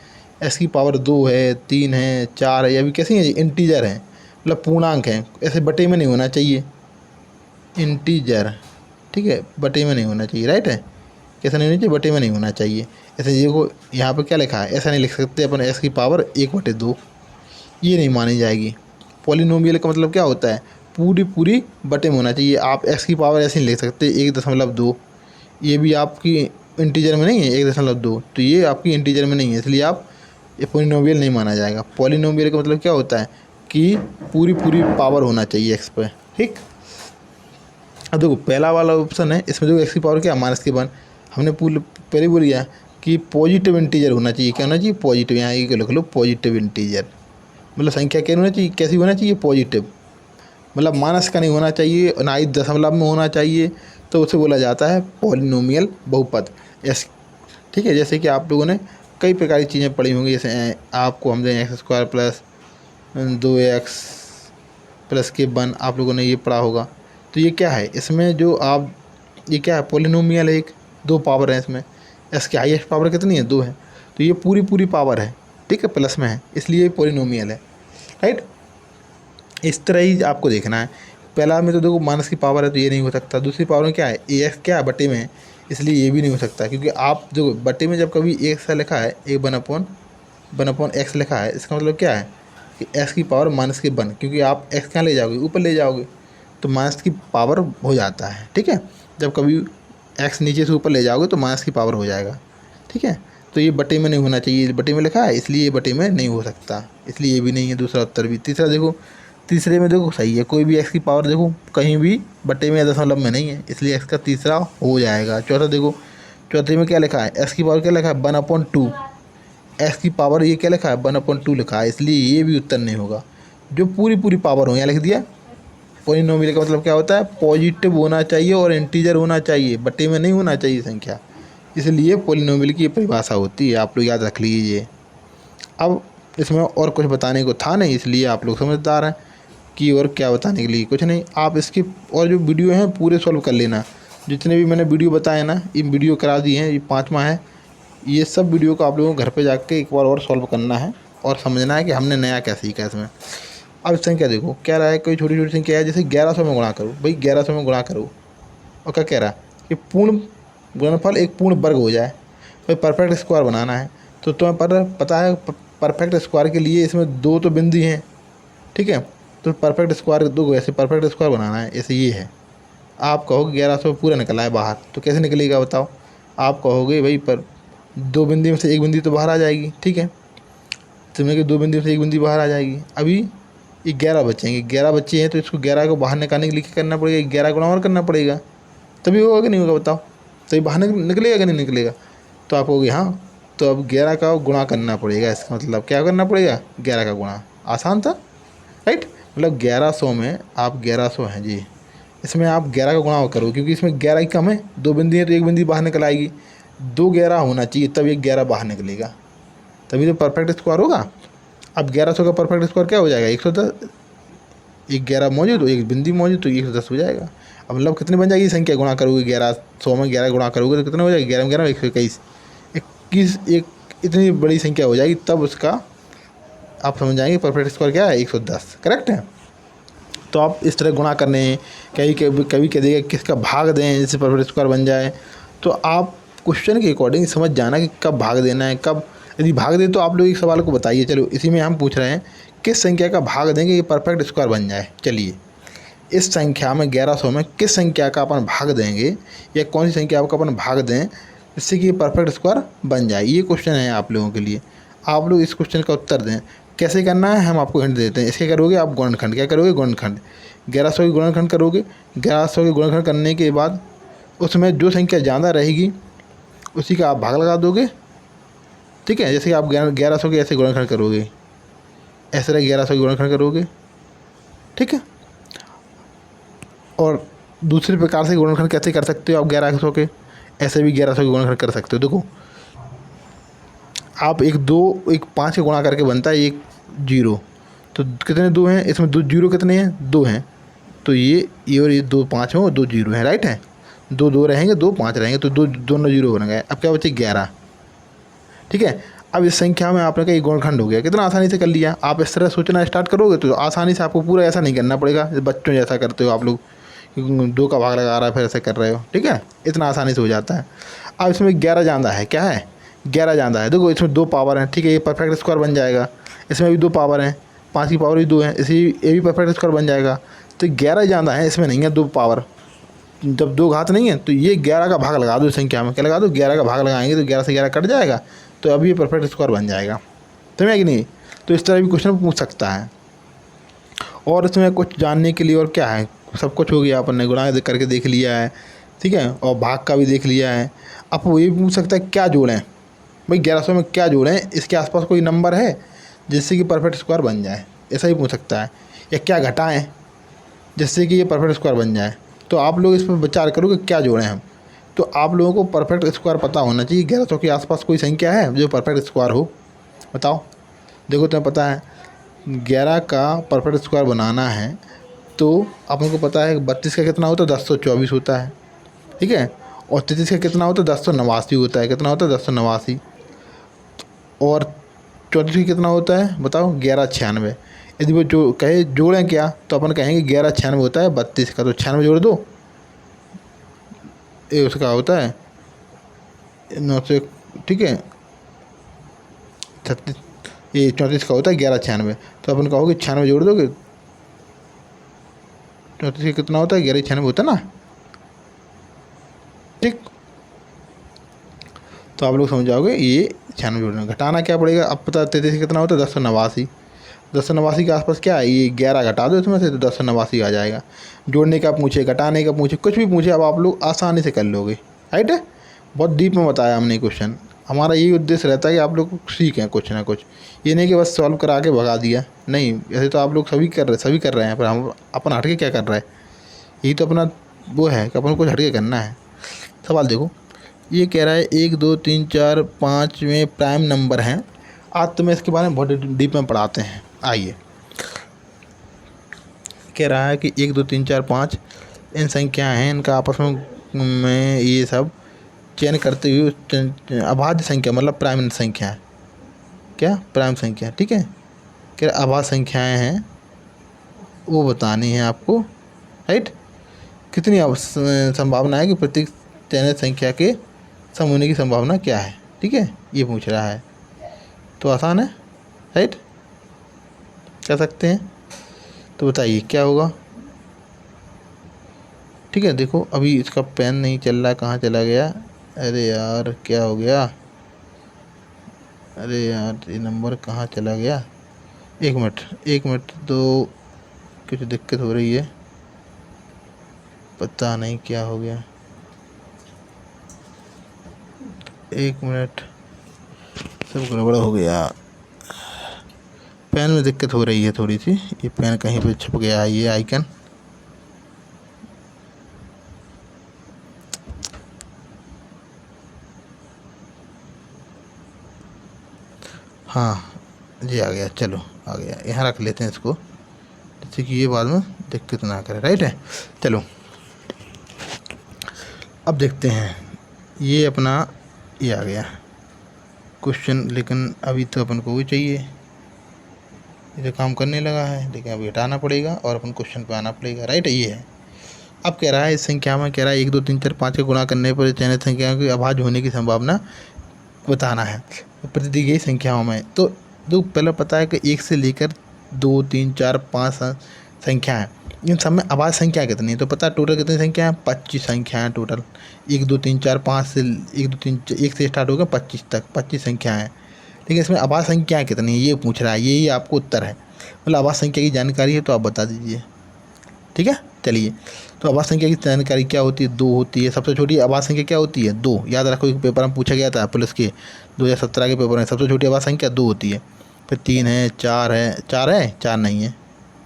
x की पावर 2 है, 3 है, 4 है, या भी कैसी है, इंटीजर है, मतलब पूर्णांक है, ऐसे बटे में नहीं होना चाहिए, इंटीजर, ठीक है, बटे में नहीं होना चाहिए, राइट है। कैसा नहीं होना चाहिए, बटे में नहीं होना चाहिए। ऐसे देखो यहाँ पर क्या लिखा है, ऐसा नहीं लिख सकते अपन x की पावर 1/2, ये नहीं मानी जाएगी। पॉलिनोमियल का मतलब क्या होता है, पूरी बटे में होना चाहिए। आप x की पावर ऐसे नहीं लिख सकते 1.2, ये भी आपकी इंटीजर में नहीं है 1.2, तो ये आपकी इंटीजर में नहीं है, इसलिए आप ये पॉलिनोमियल नहीं माना जाएगा। पॉलिनोमियल का मतलब क्या होता है कि पूरी पावर होना चाहिए x पर, ठीक। अब देखो पहला वाला ऑप्शन है, इसमें देखो x की पावर क्या, -1। हमने पहले बोल दिया कि पॉजिटिव इंटीजर होना चाहिए, क्या होना चाहिए, पॉजिटिव। यहाँ ये लिख लो पॉजिटिव इंटीजर, मतलब संख्या क्या होना चाहिए, कैसी होना चाहिए, पॉजिटिव, मतलब माइनस का नहीं होना चाहिए, ना ही दशमलव में होना चाहिए, तो उसे बोला जाता है पॉलिनोमियल बहुपद। ऐसे, ठीक है। जैसे कि आप लोगों ने कई प्रकार की चीज़ें पढ़ी होंगी, जैसे आपको हमने x² + 2x + के 1 आप लोगों ने ये पढ़ा होगा। तो ये क्या है, इसमें जो आप, ये क्या है, पॉलिनोमियल है, एक 2 पावर है इसमें, x की हाईएस्ट पावर कितनी है, 2 है, तो ये पूरी पावर है, ठीक है, प्लस में है, इसलिए पॉलिनोमियल है, राइट। इस तरह ही आपको देखना है। पहला में तो देखो माइनस की पावर है तो ये नहीं हो सकता, दूसरी पावर में क्या है, ax क्या है, बटे में है, इसलिए ये भी नहीं हो सकता, क्योंकि आप जो बटे में जब कभी एक सा लिखा है, 1/x लिखा है, इसका मतलब क्या है कि x की पावर -1, क्योंकि आप x कहाँ ले जाओगे, ऊपर ले जाओगे, तो माइनस की पावर हो जाता है, ठीक है। जब कभी x नीचे से ऊपर ले जाओगे तो माइनस की पावर हो जाएगा, ठीक है। तो ये बटे में नहीं होना चाहिए, बटे में लिखा है इसलिए ये बटे में नहीं हो सकता, इसलिए ये भी नहीं है, दूसरा उत्तर भी। तीसरा देखो, तीसरे में देखो सही है, कोई भी x की पावर देखो कहीं भी बटे में या दशमलव में नहीं है, इसलिए x का तीसरा हो जाएगा। चौथा देखो, चौथे में क्या लिखा है, x की पावर क्या लिखा है, 1/2, x की पावर ये क्या लिखा है, 1/2 लिखा है, इसलिए ये भी उत्तर नहीं होगा। जो पूरी पावर हो, यहाँ लिख दिया। पॉलिनोमियल का मतलब क्या होता है, पॉजिटिव होना चाहिए और इंटीजर होना चाहिए, बटे में नहीं होना चाहिए संख्या, इसलिए पॉलिनोमियल की ये परिभाषा होती है, आप लोग याद रख लीजिए। अब इसमें और कुछ बताने को था नहीं, इसलिए आप लोग समझदार हैं कि और क्या बताने के लिए कुछ नहीं। आप इसकी और जो वीडियो हैं पूरे सॉल्व कर लेना, जितने भी मैंने वीडियो बताए ना, ये वीडियो करा दी हैं, ये 5वां है, ये सब वीडियो को आप लोगों को घर पे जाके एक बार और सॉल्व करना है और समझना है कि हमने नया क्या सीखा इसमें। अब संख्या देखो क्या रहा है, कोई छोटी संख्या है, जैसे 1100 में गुणा करो, भाई 1100 में गुणा करो, और क्या कह रहा है कि पूर्ण गुणनफल एक पूर्ण वर्ग हो जाए, भाई परफेक्ट स्क्वायर बनाना है। तो तुम्हें पता है परफेक्ट स्क्वायर के लिए इसमें 2 तो बिंदु हैं, ठीक है। तो परफेक्ट स्क्वायर 2 ऐसे परफेक्ट स्क्वायर बनाना है, ऐसे ये है। आप कहोगे 1100 पूरा निकला है बाहर, तो कैसे निकलेगा बताओ। आप कहोगे भाई पर 2 बिंदु में से एक बिंदु तो बाहर आ जाएगी, ठीक है, तुम्हें कि 2 बिंदु से एक बिंदु बाहर आ जाएगी। अभी ये 11 बचेंगे, 11 बच्चे हैं, तो इसको 11 को बाहर निकालने के लिए क्या करना पड़ेगा, 11 गुणा और करना पड़ेगा, तभी होगा कि नहीं होगा बताओ। तो ये बाहर निकलेगा कि नहीं निकलेगा, तो आप कहोगे हाँ तो अब 11 का गुणा करना पड़ेगा, इसका मतलब क्या करना पड़ेगा, 11 का गुणा। आसान था, राइट। मतलब 1100 में आप 1100 हैं जी, इसमें आप 11 का गुणा करो, क्योंकि इसमें 11 ही कम है, 2 बिंदी है तो 1 बिंदी बाहर निकल आएगी, 2 11 होना चाहिए तब एक 11 बाहर निकलेगा, तभी तो परफेक्ट स्क्वायर होगा। अब 1100 का परफेक्ट स्क्वायर क्या हो जाएगा, 110। एक 11 मौजूद तो एक बिंदी मौजूद तो 110 हो जाएगा। अब मतलब कितनी बन जाएगी संख्या, गुणा करोगे 1100 में 11 गुणा करोगे तो कितना हो जाएगा, 11 में 11 121, 21 एक इतनी बड़ी संख्या हो जाएगी, तब उसका आप समझ जाएंगे परफेक्ट स्क्वायर क्या है, 110। करेक्ट है। तो आप इस तरह गुणा करने हैं, कभी कभी कभी कह देगा किसका भाग दें जिससे परफेक्ट स्क्वायर बन जाए, तो आप क्वेश्चन के अकॉर्डिंग समझ जाना कि कब भाग देना है, कब। यदि भाग दे तो आप लोग एक सवाल को बताइए, चलो इसी में हम पूछ रहे हैं किस संख्या का भाग देंगे कि परफेक्ट स्क्वायर बन जाए। चलिए इस संख्या में 1100 में किस संख्या का अपन भाग देंगे, या कौन सी संख्या आपको अपन भाग दें जिससे कि परफेक्ट स्क्वायर बन जाए, ये क्वेश्चन है आप लोगों के लिए। आप लोग इस क्वेश्चन का उत्तर दें। कैसे करना है हम आपको हिंट देते हैं। इसके करोगे आप गुणनखंड, क्या करोगे, गुणनखंड। 1100 की गुणनखंड करोगे, 1100 की गुणनखंड करने के बाद उसमें जो संख्या ज़्यादा रहेगी उसी का आप भाग लगा दोगे। ठीक है, जैसे कि आप 1100 के ऐसे गुणनखंड करोगे, ऐसे रहे 1100 की गुणनखंड करोगे। ठीक है, और दूसरे प्रकार से गुणनखंड कैसे कर सकते हो आप 1100 के, ऐसे भी 1100 के गुणनखंड कर सकते हो। देखो आप एक 5 के गुणा करके बनता है एक 0, तो कितने 2 हैं इसमें, 2 जीरो कितने हैं, 2 हैं, तो ये और ये 2 5 हैं और 2 जीरो हैं, राइट है। 2 2 रहेंगे, 2 5 रहेंगे, तो दोनों जीरो बन गए। अब क्या बचे 11। ठीक है, अब इस संख्या में आपने कहा गुणनखंड हो गया, कितना आसानी से कर लिया। आप इस तरह सोचना स्टार्ट करोगे तो आसानी से, आपको पूरा ऐसा नहीं करना पड़ेगा बच्चों जैसा करते हो आप लोग, 2 का भाग लगा रहा है फिर ऐसे कर रहे हो। ठीक है, इतना आसानी से हो जाता है। अब इसमें 11 जानता है, क्या है 11 जानता है। देखो इसमें 2 पावर हैं, ठीक है, ये परफेक्ट स्क्वायर बन जाएगा। इसमें भी 2 पावर हैं, 5 की पावर भी 2 है, इसी ये भी परफेक्ट स्क्वायर बन जाएगा। तो 11 जानता है, इसमें नहीं है 2 पावर। जब 2 घात नहीं है तो ये 11 का भाग लगा दो संख्या में, क्या लगा दो, 11 का भाग लगाएंगे तो 11 से 11 कट जाएगा, तो अभी ये परफेक्ट स्क्वायर बन जाएगा। समझा कि नहीं। तो इस तरह भी क्वेश्चन पूछ सकता है। और इसमें कुछ जानने के लिए और क्या है, सब कुछ हो गया, अपन ने गुणा करके देख लिया है, ठीक है, और भाग का भी देख लिया है। अब वो ये भी पूछ सकता है क्या जोड़ें, भाई 1100 में क्या जोड़ें, इसके आसपास कोई नंबर है जिससे कि परफेक्ट स्क्वायर बन जाए, ऐसा ही पूछ सकता है। या क्या घटाएं जिससे कि ये परफेक्ट स्क्वायर बन जाए। तो आप लोग इस पर विचार करो कि क्या जोड़ें हम। तो आप लोगों को परफेक्ट स्क्वायर पता होना चाहिए। 1100 के आसपास कोई संख्या है जो परफेक्ट स्क्वायर हो, बताओ। देखो तुम्हें पता है 11 का परफेक्ट स्क्वायर बनाना है तो अपन को पता है 32 का कितना होता है, 1024 होता है। ठीक है, और 33 का कितना होता है, 1089 होता है। कितना होता है, 1089। और 34 का कितना होता है बताओ, 1196। यदि वो जो कहे जोड़ें क्या, तो अपन कहेंगे 1196 होता है 32 का, तो 96 जोड़ दो, ये उसका होता है 900। ठीक है, 36, ये 34 का होता है 1196, तो अपन कहोगे 96 जोड़ दोगे, 34 का कितना होता है, 1196 होता है ना। ठीक, तो आप लोग समझ जाओगे ये 96 जोड़ना। घटाना क्या पड़ेगा, अब पता 33 कितना होता है, 1089। 1089 के आसपास क्या है, ये 11 घटा दो इसमें से तो 1089 आ जाएगा। जोड़ने का पूछे, घटाने का पूछे, कुछ भी पूछे, अब आप लोग आसानी से कर लोगे। राइट है, बहुत डीप में बताया हमने क्वेश्चन। हमारा यही उद्देश्य रहता है कि आप लोग सीखें कुछ ना कुछ, ये नहीं कि बस सॉल्व करा के भगा दिया। नहीं, ऐसे तो आप लोग सभी कर रहे हैं, पर हम अपन हटके क्या कर रहे हैं, यही तो अपना वो है कि अपन कुछ हटके करना है। सवाल देखो, ये कह रहा है 1 2 3 4 5 में प्राइम नंबर हैं। आज तो मैं इसके बारे में बहुत डीप में पढ़ाते हैं। आइए, कह रहा है कि 1 2 3 4 5 इन संख्याएं हैं, इनका आपस में ये सब चयन करते हुए अभाज्य संख्या, मतलब प्राइम संख्या है, क्या प्राइम संख्या। ठीक है, कह रहा अभाज्य संख्याएं हैं वो बतानी है आपको। राइट, कितनी संभावना है कि प्रत्येक चयनित संख्या के सम होने की संभावना क्या है। ठीक है, ये पूछ रहा है, तो आसान है। राइट, कर सकते हैं, तो बताइए क्या होगा। ठीक है, देखो अभी इसका पेन नहीं चल रहा, कहाँ चला गया, अरे यार क्या हो गया, अरे यार ये नंबर कहाँ चला गया। 1 मिनट तो कुछ दिक्कत हो रही है, पता नहीं क्या हो गया। 1 मिनट, सब गड़बड़ हो गया। पेन में दिक्कत हो रही है थोड़ी सी, ये पेन कहीं पे छुप गया है ये आइकन। हाँ जी आ गया, चलो आ गया, यहाँ रख लेते हैं इसको जिससे कि ये बाद में दिक्कत ना करे। राइट है, चलो अब देखते हैं। ये अपना ये आ गया क्वेश्चन, लेकिन अभी तो अपन को वो चाहिए, ये तो काम करने लगा है लेकिन अभी हटाना पड़ेगा और अपन क्वेश्चन पे आना पड़ेगा। राइट है, ये है। अब कह रहा है इस संख्या में, कह रहा है 1 2 3 4 5 के गुणा करने पर चयनित संख्या की अभाज्य होने की संभावना बताना है प्रति दी गई संख्याओं में। तो जो पहले पता है कि 1 से लेकर 2 3 4 5 संख्या है, इन सब में अभाज्य संख्या कितनी है, तो पता है टोटल कितनी संख्या है, 25 संख्या है टोटल। 1 2 3 4 5 से 1 2 3 1 से स्टार्ट होकर 25 तक 25 संख्या है। लेकिन इसमें अभाज्य संख्या कितनी है ये पूछ रहा है, यही आपको उत्तर है। मतलब अभाज्य संख्या की जानकारी है तो आप बता दीजिए। ठीक है, चलिए। तो अभाज्य संख्या की जानकारी क्या होती है, 2 होती है। सबसे छोटी अभाज्य संख्या क्या होती है, 2। याद रखो, एक पेपर में पूछा गया था पुलिस के 2017 के पेपर में, सबसे छोटी अभाज्य संख्या 2 होती है। फिर 3 है, 4 है, 4 नहीं है,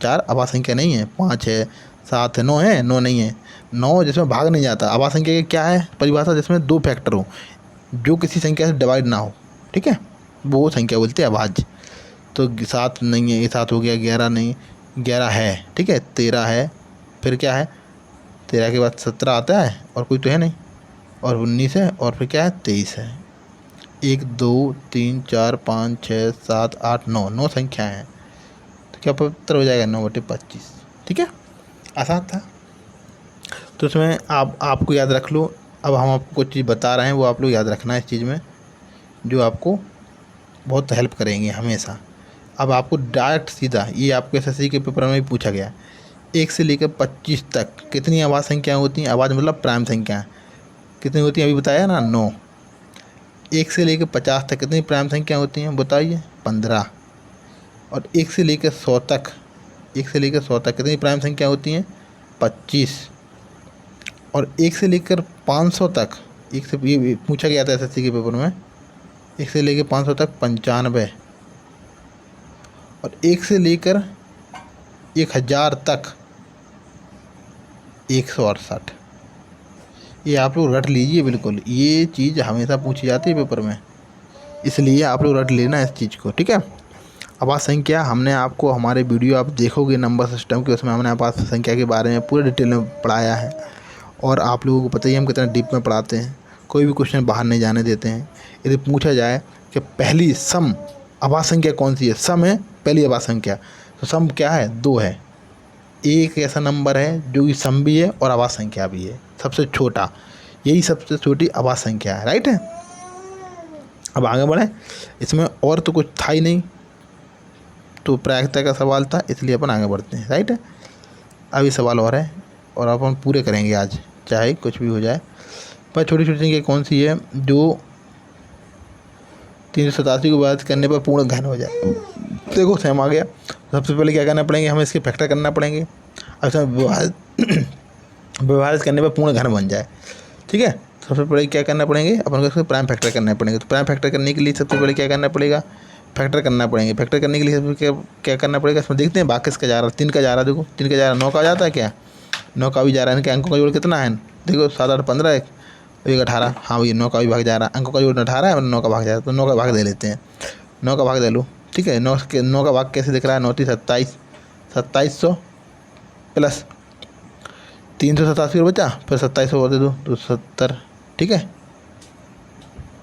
4 अभाज्य संख्या नहीं है। 5 है, 7 है, 9 है, 9 नहीं है। 9 जिसमें भाग नहीं जाता। अभाज्य संख्या की क्या है परिभाषा, जिसमें 2 फैक्टर हो, जो किसी संख्या से डिवाइड ना हो। ठीक है, वो संख्या बोलते हैं अभाज्य। तो 7 नहीं है, ये 7 हो गया। 11 नहीं, 11 है। ठीक है, 13 है, फिर क्या है, 13 के बाद 17 आता है और कोई तो है नहीं, और 19 है, और फिर क्या है 23 है। 1 2 3 4 5 6 7 8 9, 9 संख्या है। तो क्या उत्तर हो जाएगा 9/25। ठीक है, आसान था। तो इसमें आपको याद रख लो। अब हम आपको कुछ चीज़ बता रहे हैं, वो आप लोग याद रखना है इस चीज़ में, जो आपको बहुत हेल्प करेंगे हमेशा। अब आपको डायरेक्ट सीधा, ये आपके एसएससी के पेपर में भी पूछा गया, 1 से लेकर 25 तक कितनी अभाज्य संख्याएँ होती हैं। अभाज्य मतलब प्राइम संख्या कितनी होती हैं, अभी बताया ना 9। 1 से लेकर 50 तक कितनी प्राइम संख्या होती हैं बताइए, 15। और 1 से लेकर 100 तक, 1 से लेकर 100 तक कितनी प्राइम संख्या होती हैं, 25। और 1 से लेकर 500 तक, एक से ये पूछा गया था एसएससी के पेपर में, 1 से लेकर 500 तक 95। और 1 से लेकर 1000 तक 168। ये आप लोग रट लीजिए बिल्कुल, ये चीज़ हमेशा पूछी जाती है पेपर में, इसलिए आप लोग रट लेना इस चीज़ को। ठीक है, अभाज्य संख्या हमने आपको, हमारे वीडियो आप देखोगे नंबर सिस्टम के, उसमें हमने अभाज्य संख्या के बारे में पूरे डिटेल में पढ़ाया है। और आप लोगों को पता ही हम कितना डीप में पढ़ाते हैं, कोई भी क्वेश्चन बाहर नहीं जाने देते हैं। यदि पूछा जाए कि पहली सम अभाज्य संख्या कौन सी है, सम है पहली अभाज्य संख्या, तो सम क्या है, 2 है। एक ऐसा नंबर है जो कि सम भी है और अभाज्य संख्या भी है, सबसे छोटा, यही सबसे छोटी अभाज्य संख्या है। राइट है, अब आगे बढ़ें। इसमें और तो कुछ था ही नहीं, तो प्रायिकता का सवाल था, इसलिए अपन आगे बढ़ते हैं। राइट है, अभी सवाल और है और अपन पूरे करेंगे आज, चाहे कुछ भी हो जाए। पर छोटी छोटी संख्या कौन सी है जो 387 को विभाजित करने पर पूर्ण घन हो जाए। देखो सेम आ गया। सबसे पहले क्या करना पड़ेंगे, हमें इसके फैक्टर करना पड़ेंगे। अब इसमें विभाजित करने पर पूर्ण घन बन जाए। ठीक है, सबसे पहले क्या करना पड़ेंगे, अपन को इसके प्राइम फैक्टर करने पड़ेंगे। तो प्राइम फैक्टर करने के लिए सबसे पहले क्या करना पड़ेगा, फैक्टर करना पड़ेंगे। फैक्टर करने के लिए सबसे क्या करना पड़ेगा, इसमें देखते हैं भाग किसका जा रहा है। 3 का जा रहा है, देखो 3 का जा रहा है, 9 का जाता है क्या, 9 का भी जा रहा है। इनके अंकों का जोड़ कितना है, देखो 7 8 15 1 18। हाँ भैया 9 का भी भाग जा रहा है, अंकों का जोड़ 18 है और 9 का भाग जा रहा है, तो 9 का भाग दे लेते हैं। 9 का भाग दे लो। ठीक है, 9 का भाग कैसे दिख रहा है, 9 3 27, 2700 प्लस 387 बचा, फिर 2700 और दे दो 270। ठीक है,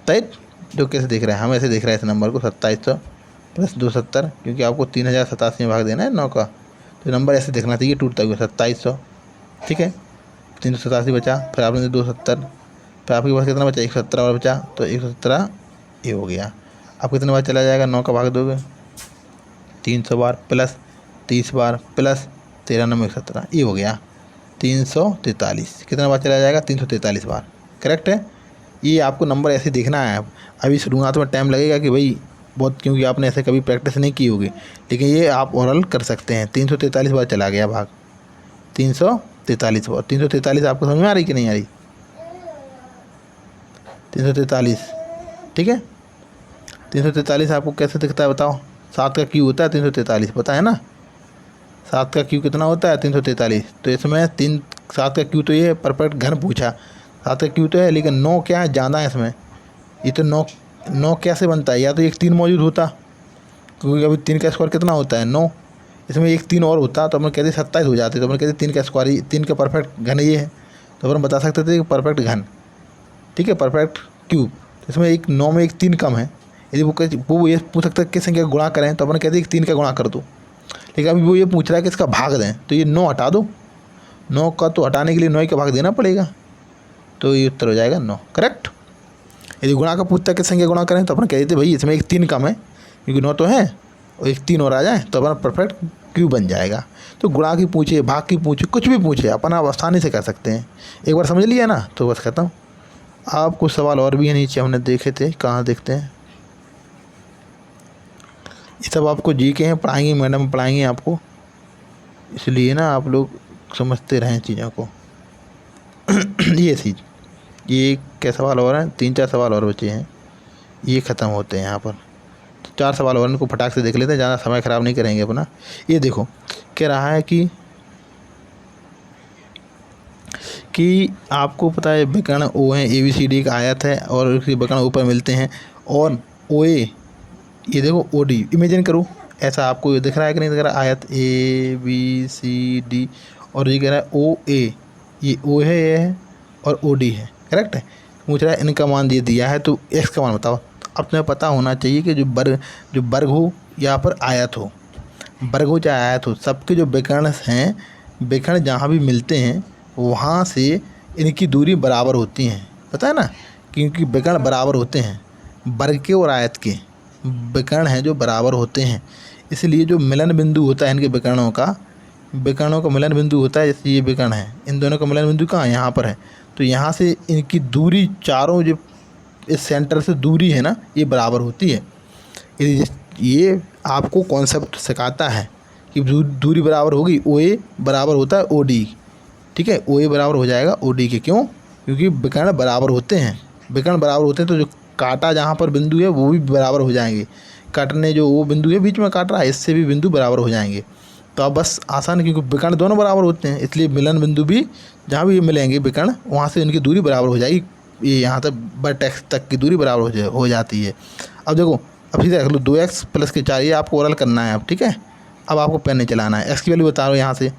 राइट, जो कैसे दिख रहा है, हम ऐसे दिख रहा है इस नंबर को, 2700 प्लस 270, क्योंकि आपको 3087 में भाग देना है 9 का, तो नंबर ऐसे दिखना चाहिए टूटता हुआ 2700। ठीक है, 387 बचा, फिर आपने 270, फिर आपके पास कितना बचा, 117 और बचा, तो 117 ये हो गया। अब कितने बार चला जाएगा, 9 का भाग दोगे 300 बार, प्लस 30 बार, प्लस 13 9 117, ये हो गया 343। कितना बार चला जाएगा, 343 बार। करेक्ट है, ये आपको नंबर ऐसे देखना है। अभी शुरुआत में टाइम लगेगा कि भाई बहुत, क्योंकि आपने ऐसे कभी प्रैक्टिस नहीं की होगी, लेकिन ये आप ओरल कर सकते हैं। 343 बार चला गया भाग, 343 बार। 343 आपको समझ में आ रही कि नहीं आ रही, 343। ठीक है, 343 आपको कैसे दिखता है बताओ? 7 का क्यू होता है 343, पता है ना? 7 का क्यू कितना होता है? 343। तो इसमें 7 का क्यू तो ये परफेक्ट घन पूछा, 7 का क्यू तो है, लेकिन 9 क्या है ज़्यादा है इसमें। ये तो 9 कैसे बनता है? या तो एक 3 मौजूद होता, क्योंकि अभी 3 का स्क्वायर कितना होता है? 9। इसमें एक 3 और होता तो अपन कहते 27 हो जाते, तो अपन कहते 3 का स्क्वायर, 3 का परफेक्ट घन ये है, तो अपन बता सकते थे कि परफेक्ट घन, ठीक है, परफेक्ट क्यूब। तो इसमें एक 9 में एक 3 कम है। यदि वो ये पूछ सकता है किस संख्या का गुणा करें, तो अपन कहते हैं कि 3 का गुणा कर दो। लेकिन अभी वो ये पूछ रहा है कि इसका भाग दें, तो ये 9 हटा दो। 9 का तो हटाने के लिए 9 का भाग देना पड़ेगा, तो ये उत्तर हो जाएगा 9, करेक्ट। यदि गुणा का पूछता है किस संख्या गुणा करें, तो अपन कह देते भाई इसमें एक 3 कम है, क्योंकि 9 तो है, और एक 3 और आ जाए तो अपन परफेक्ट क्यूब बन जाएगा। तो गुणा की पूछे, भाग की पूछे, कुछ भी पूछे, अपन आप आसानी से कर सकते हैं। एक बार समझ लिया ना, तो बस खत्म। आप कुछ सवाल और भी है नीचे हमने देखे थे, कहाँ देखते हैं? ये सब आपको जी के हैं, पढ़ाएंगे मैडम, पढ़ाएंगे आपको, इसलिए ना आप लोग समझते रहें चीज़ों को। ये चीज़, ये क्या सवाल और हैं? 3-4 सवाल और बचे हैं, ये ख़त्म होते हैं यहाँ पर। 4 सवाल और, इनको फटाक से देख लेते हैं, ज़्यादा समय ख़राब नहीं करेंगे अपना। ये देखो कह रहा है कि आपको पता है विकर्ण ओ है, ABCD एक आयत है और उसके विकर्ण ऊपर मिलते हैं, और OA, ये देखो OD, इमेजिन करो ऐसा आपको ये दिख रहा है कि नहीं दिख रहा? आयत ABCD, और ये कह रहा है OA, ये O है, ये है, और OD है, करेक्ट है। पूछ रहा है इनका मान दिया है, तो x का मान बताओ। अब तुम्हें पता होना चाहिए कि जो वर्ग हो या पर आयत हो, वर्ग हो चाहे आयत हो, सबके जो विकर्ण हैं, विकर्ण जहाँ भी मिलते हैं वहाँ से इनकी दूरी बराबर होती हैं, पता है ना? क्योंकि विकर्ण बराबर होते हैं, वर्ग के और आयत के विकर्ण हैं जो बराबर होते हैं, इसलिए जो मिलन बिंदु होता है इनके विकर्णों का मिलन बिंदु होता है। जैसे ये विकर्ण है, इन दोनों का मिलन बिंदु कहाँ? यहाँ पर है। तो यहाँ से इनकी दूरी, चारों जो इस सेंटर से दूरी है ना, ये बराबर होती है। ये आपको कॉन्सेप्ट सिखाता है कि दूरी बराबर होगी, OA बराबर होता है OD, ठीक है। OA बराबर हो जाएगा OD के, क्यों? क्योंकि विकर्ण बराबर होते हैं, विकर्ण बराबर होते हैं, तो जो काटा जहाँ पर बिंदु है वो भी बराबर हो जाएंगे। काटने जो वो बिंदु है बीच में काट रहा है, इससे भी बिंदु बराबर हो जाएंगे। तो आप बस आसान, क्योंकि विकर्ण दोनों बराबर होते हैं, इसलिए मिलन बिंदु भी जहाँ भी मिलेंगे विकर्ण, वहाँ से इनकी दूरी बराबर हो जाएगी। ये यहाँ तक वर्टेक्स तक की दूरी बराबर हो जाती है। अब देखो, अब सीधे रख लो 2x प्लस के 4, ये आपको ओरल करना है अब, ठीक है। अब आपको पेन नहीं चलाना है। x की वैल्यू बता रहा हूँ, यहाँ से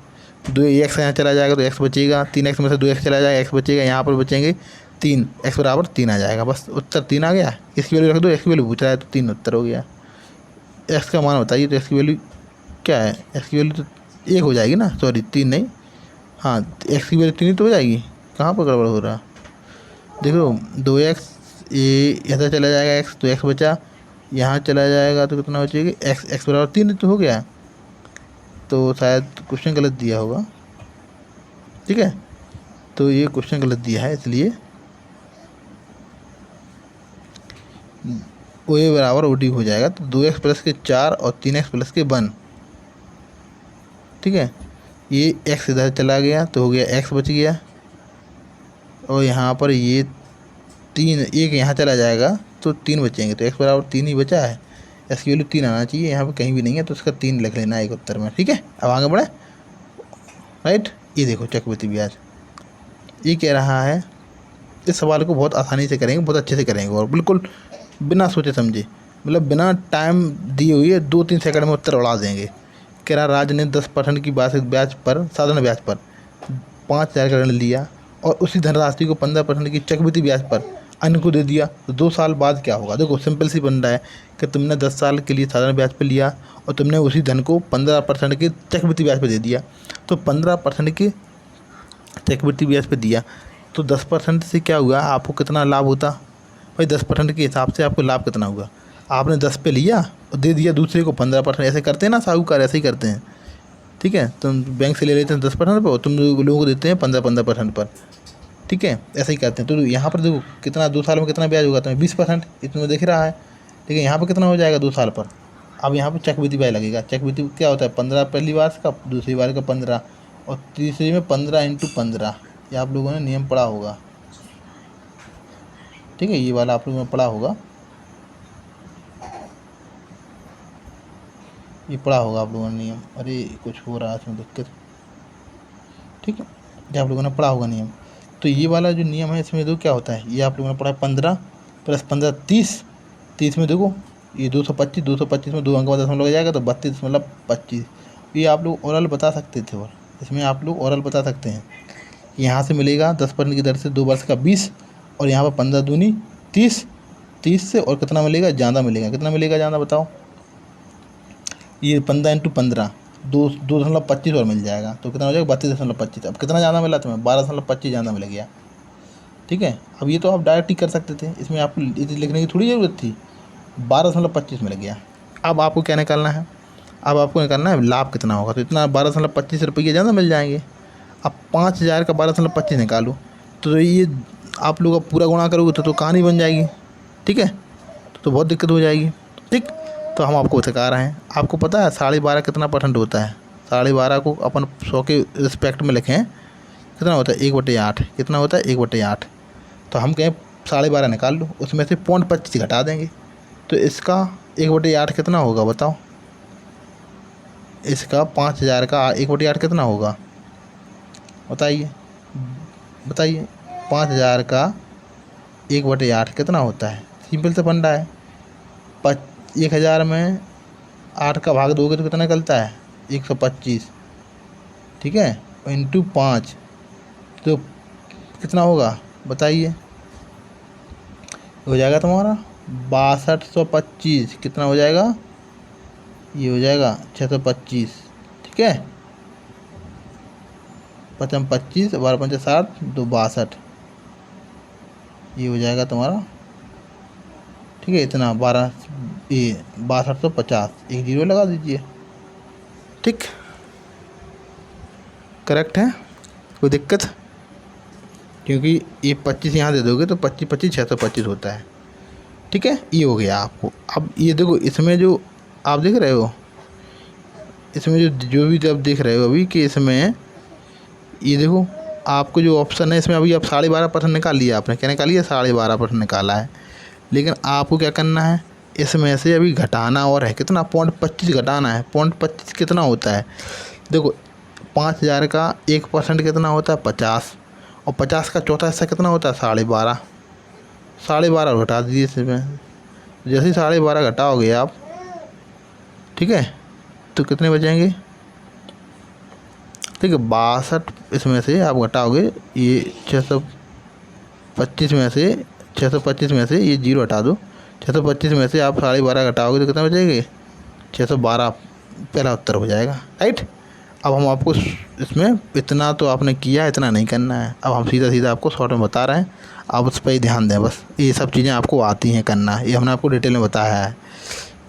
2x यहाँ चला जाएगा तो x बचेगा, 3x में से 2x चला जाएगा, x बचेगा, यहाँ पर बचेंगे 3, x बराबर 3 आ जाएगा, बस उत्तर 3 आ गया। इसकी वैल्यू रख दो, x की वैल्यू पूछ रहा है तो 3 उत्तर हो गया। x का मान बताइए, तो x की वैल्यू क्या है? x की वैल्यू तो 1 हो जाएगी ना, सॉरी 3 नहीं, हाँ x की वैल्यू 3 तो हो जाएगी। कहाँ पर गड़बड़ हो रहा? देखो 2x, ये इधर चला जाएगा x, तो x बचा, यहाँ चला जाएगा तो कितना बचेगा? x बराबर 3 तो हो गया। तो शायद क्वेश्चन गलत दिया होगा, ठीक है, तो ये क्वेश्चन गलत दिया है, इसलिए OA बराबर OD हो जाएगा। तो 2x प्लस के 4 और 3x प्लस के 1, ठीक है। ये x इधर चला गया तो हो गया x बच गया, और यहाँ पर ये 3, एक यहाँ चला जाएगा तो 3 बचेंगे, तो x बराबर 3 ही बचा है। x की वैल्यू 3 आना चाहिए, यहाँ पे कहीं भी नहीं है, तो इसका 3 लिख लेना एक उत्तर में, ठीक है। अब आगे बढ़े, राइट। ये देखो चक्रवृद्धि ब्याज, ये कह रहा है, इस सवाल को बहुत आसानी से करेंगे, बहुत अच्छे से करेंगे, और बिल्कुल बिना सोचे समझे, मतलब बिना टाइम दिए हुए 2-3 सेकंड में उत्तर उड़ा देंगे। कह रहा राज ने 10% की ब्याज पर, साधारण ब्याज पर 5,000 का ऋण लिया और उसी धनराशि को 15% की चक्रवृद्धि ब्याज पर अन्य को दे दिया, तो 2 साल बाद क्या होगा? देखो सिंपल सी बन रहा है कि तुमने 10 साल के लिए साधारण ब्याज पर लिया और तुमने उसी धन को 15% के चक्रवृद्धि ब्याज पर दे दिया, तो 15% के चक्रवृद्धि ब्याज पर दिया, तो 10% से क्या हुआ? आपको कितना लाभ होता भाई? 10% के हिसाब से आपको लाभ कितना हुआ? आपने 10 पे लिया और दे दिया दूसरे को 15%, ऐसे करते हैं ना साहूकार, ऐसे ही करते हैं, ठीक है। तुम बैंक से ले लेते हैं 10% पर, तुम लोगों को देते हैं 15% पर, ठीक है, ऐसे ही करते हैं। तो यहाँ पर देखो कितना 2 साल में कितना ब्याज होगा तुम्हें? 20%, इतना दिख रहा है, ठीक है। यहाँ पर कितना हो जाएगा 2 साल पर? अब यहाँ पर चक्रवृद्धि ब्याज लगेगा। चक्रवृद्धि क्या होता है? 15 पहली बार का, दूसरी बार का 15, और तीसरी में 15 × 15, ये आप लोगों ने नियम पढ़ा होगा, ठीक है, ये वाला आप लोगों ने पढ़ा होगा। ये पढ़ा होगा आप लोगों ने नियम। अरे कुछ हो रहा है इसमें दिक्कत, ठीक है, ये आप लोगों ने पढ़ा होगा नियम। तो ये वाला जो नियम है इसमें देखो क्या होता है, ये आप लोगों ने पढ़ा 15 प्लस 15 30, 30 में देखो ये 225, 225 में 2 अंक का दशमलव लग जाएगा तो 32.25। ये आप लोग ओरल बता सकते थे, और इसमें आप लोग ओरल बता सकते हैं। यहाँ से मिलेगा 10% की दर से 2 वर्ष का 20, और यहाँ पर 15 दूनी 30, 30 से और कितना मिलेगा, ज़्यादा मिलेगा। कितना मिलेगा ज़्यादा बताओ, ये 15 इंटू 15 2.25 और मिल जाएगा, तो कितना हो जाएगा 32.25। अब कितना ज़्यादा मिला तुम्हें, 12.25 ज़्यादा मिल गया, ठीक है। अब ये तो आप डायरेक्ट ही कर सकते थे, इसमें आपको लिखने की थोड़ी ज़रूरत थी, 12.25 मिल गया। अब आपको क्या निकालना है, अब आपको निकालना है लाभ कितना होगा, तो इतना 12.25 रुपये ज़्यादा मिल जाएंगे। अब 5,000 का 12.25 निकालो, तो ये आप लोग अब पूरा गुणा करोगे तो कहानी बन जाएगी, ठीक है, तो बहुत दिक्कत हो जाएगी, ठीक। तो हम आपको सिखा रहे हैं। आपको पता है 12.5 कितना % होता है, 12.5 को अपन 100 के रिस्पेक्ट में लिखें कितना होता है, 1/8। कितना होता है, 1/8। तो हम कहें 12.5 निकाल लो, उसमें से 0.25 घटा देंगे, तो इसका 1/8 कितना होगा बताओ। इसका 5,000 का 1/8 कितना होगा, बताइए बताइए। 5,000 का 1/8 कितना होता है, सिंपल से फंडा है। 1,000 में 8 का भाग दोगे तो कितना निकलता है, 125, ठीक है, इंटू 5 तो कितना होगा बताइए, हो जाएगा तुम्हारा 6225। कितना हो जाएगा, ये हो जाएगा 625, ठीक है। 5 25, 12 5 60, 2 62, ये हो जाएगा तुम्हारा, ठीक है। इतना 12 ये 6250, एक जीरो लगा दीजिए, ठीक, करेक्ट है, कोई दिक्कत, क्योंकि ये 25 यहाँ दे दोगे तो 25 25 625 होता है, ठीक है। ये हो गया आपको। अब ये देखो इसमें जो आप देख रहे हो, इसमें जो भी आप देख रहे हो अभी कि इसमें ये देखो आपको जो ऑप्शन है इसमें अभी आप 12.5% निकाल लिया आपने, क्या निकाल लिया, 12.5% निकाला है। लेकिन आपको क्या करना है, इसमें से अभी घटाना और है, कितना 0.25 घटाना है। 0.25 कितना होता है, देखो 5,000 का 1% कितना होता है 50, और 50 का चौथा हिस्सा कितना होता है 12.5, 12.5 घटा दीजिए इसमें। जैसे ही 12.5 घटाओगे आप, ठीक है, तो कितने बचेंगे, ठीक है 62, इसमें से आप घटाओगे ये 625 में से, 625 में से ये जीरो हटा दो, 625 में से आप 12.5 घटाओगे तो कितना बचेंगे 612, पहला उत्तर हो जाएगा, राइट। अब हम आपको इसमें इतना तो आपने किया, इतना नहीं करना है। अब हम सीधा सीधा आपको शॉर्ट में बता रहे हैं, आप उस पर ही ध्यान दें बस। ये सब चीज़ें आपको आती हैं करना, ये हमने आपको डिटेल में बताया है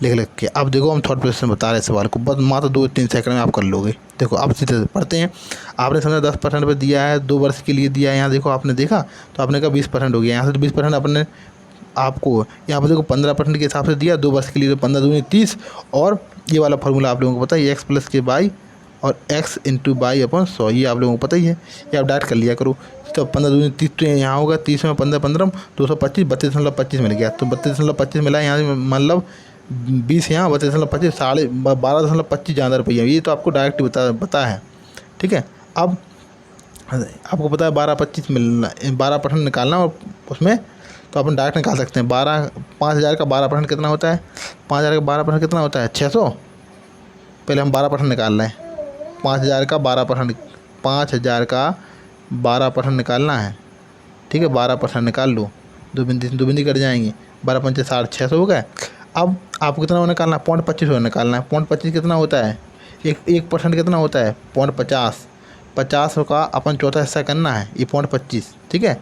लिख लिख के। अब देखो हम थर्ड पोजीशन बता रहे हैं सवाल को, बस मात्र 2-3 सेकंड में आप कर लोगे। देखो अब सीधे पढ़ते हैं। आपने समझा 10% पे दिया है, 2 वर्ष के लिए दिया है। यहाँ देखो आपने देखा तो आपने कहा 20% हो गया, यहाँ से तो 20% अपने आपको यहाँ पर देखो 15% के हिसाब से दिया 2 वर्ष के लिए, तो 15 दूनी 30। और ये वाला फार्मूला आप लोगों को पता है, एक्स प्लस के बाई और x इंटू बाई अपन 100, ये आप लोगों को पता ही है, ये आप डायरेक्ट कर लिया करो। तो 15 दूनी 30 तो यहाँ होगा, 30 में 15 15 225, 32.25 मिल गया। तो 32.25 मिला यहाँ, मतलब 20 यहाँ 32.25, 12.25 ज़्यादा रुपये, ये तो आपको डायरेक्ट पता है, ठीक है। अब आपको पता है 12-25 मिलना, 12% निकालना, और उसमें तो अपन डायरेक्ट निकाल सकते हैं। 5,000 का 12% कितना होता है, 5,000 का 12% कितना होता है 600। पहले हम 12% निकाल रहे हैं, 5,000 का 12%, 5,000 का 12% निकालना है, ठीक है। 12% निकाल लो, दो बिंदी कट जाएंगी, 12 पंचे 60, 600 हो गए। अब आपको कितना निकालना है, 0.25 निकालना है। 0.25 कितना होता है, 1% कितना होता है 0.50, 50 का अपन चौथा हिस्सा करना है, ये 0.25, ठीक है।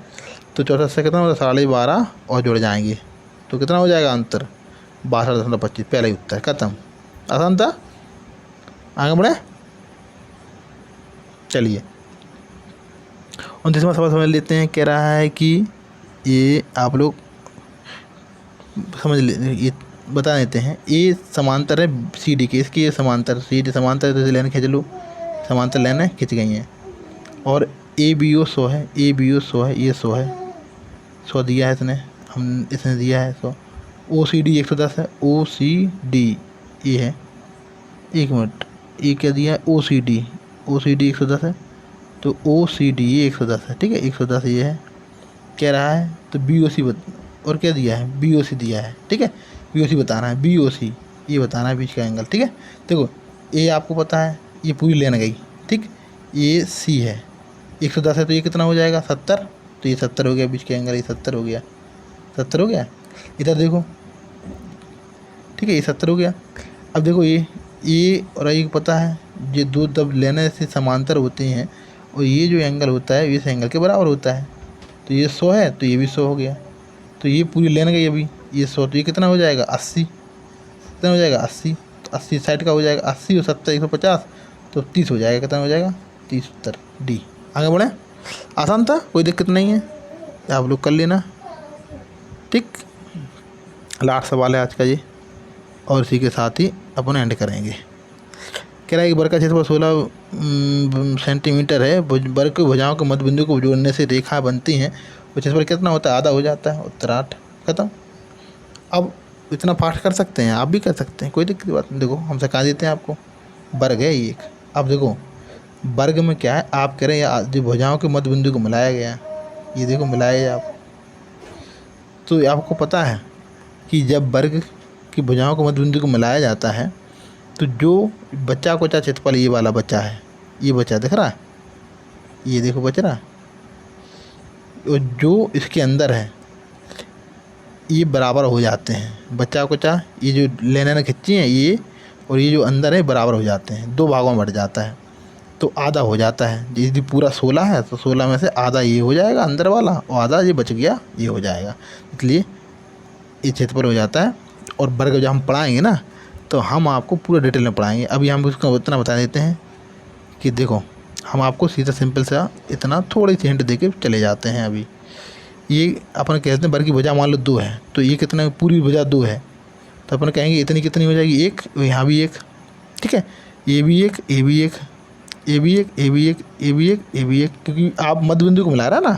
तो चौथा हिस्सा कितना होता है 12.5 और जुड़ जाएंगे, तो कितना हो जाएगा अंतर 62.25, पहला ही उत्तर खत्म। आसान था, आगे बढ़े, चलिए 29वां सवाल समझ लेते हैं। कह रहा है कि ये आप लोग समझ ले, ये बता देते हैं। ये समांतर है सी डी के, इसकी ये समांतर, सी डी समांतर, तो लाइन खींच लो, समांतर लाइनें खिंच गई हैं। और ए बी ओ 100 है, ए बी ओ 100 है, ये 100 है, 100 दिया है इसने दिया है 100। ओ सी डी 110 है, ओ सी डी ये है एक मिनट, ये क्या दिया है, ओ सी डी 110 है, तो ओ सी डी ये 110 है, ठीक है, 110 ये है, कह रहा है तो बी ओ सी और क्या दिया है, बी ओ सी दिया है, ठीक है, बी ओ सी बताना है, बी ओ सी ये बताना है बीच का एंगल, ठीक है। देखो ये आपको पता है, ये पूरी लेन गई, ठीक, ये सी है, 110 है, तो ये कितना हो जाएगा 70, तो ये 70 हो गया, बीच का एंगल ये 70 हो गया, 70 हो गया। इधर देखो, ठीक है, ये 70 हो गया। अब देखो ये और ये पता है, ये दो जब लेने से समांतर होते हैं और ये जो एंगल होता है इस एंगल के बराबर होता है, तो ये 100 है, तो ये भी 100 हो गया, तो ये पूरी लेन गई अभी, ये 100, तो ये कितना हो जाएगा 80, कितना हो जाएगा 80, तो 80 साइड का हो जाएगा, 80 और 70 150, तो 30 हो जाएगा, कितना हो जाएगा 30 उत्तर डी। आगे बढ़ें, आसान था, कोई दिक्कत नहीं है, आप लोग कर लेना, ठीक। लास्ट सवाल है आज का ये, और इसी के साथ ही अपन एंड करेंगे। कह रहा है कि वर्ग का क्षेत्रफल 16 सेंटीमीटर है, वर्ग की भुजाओं के मध्य बिंदु को जोड़ने से रेखा बनती हैं, वो क्षेत्रफल कितना होता है, आधा हो जाता है, उत्तर 8, खत्म। अब इतना फास्ट कर सकते हैं, आप भी कर सकते हैं, कोई दिक्कत की बात नहीं। देखो हम सिखा देते हैं आपको, वर्ग है ये एक। अब देखो वर्ग में क्या है, आप कह रहे हैं जो भुजाओं के मध्य बिंदु को मिलाया गया, ये देखो मिलाया आप, तो आपको पता है कि जब वर्ग की भुजाओं के मध्य बिंदु को मिलाया जाता है तो जो बच्चा कोचा क्षेत्रफल ये वाला बच्चा है, ये बच्चा दिख रहा है, ये देखो बच रहा है, और जो इसके अंदर है ये बराबर हो जाते हैं, बच्चा कोचा ये जो लेने खिंची हैं ये, और ये जो अंदर है बराबर हो जाते हैं, दो भागों में बट जाता है, तो आधा हो जाता है। यदि पूरा 16 है तो 16 में से आधा ये हो जाएगा अंदर वाला, और आधा ये बच गया ये हो जाएगा, इसलिए ये क्षेत्रफल हो जाता है। और वर्ग जब हम पढ़ाएंगे ना तो हम आपको पूरा डिटेल में पढ़ाएंगे। अभी हम उसका इतना बता देते हैं कि देखो हम आपको सीधा सिंपल सा इतना थोड़ी सी हिंट दे के चले जाते हैं। अभी ये अपन कहते हैं वर्ग की भुजा मान लो 2 है, तो ये कितना, पूरी भुजा 2 है, तो अपन कहेंगे इतनी कितनी हो जाएगी 1, यहाँ भी 1, ठीक है, ये भी 1, ये भी 1, ये भी 1, ये भी 1, ये भी 1, ये भी 1, क्योंकि आप मध्य बिंदु को मिला रहा ना,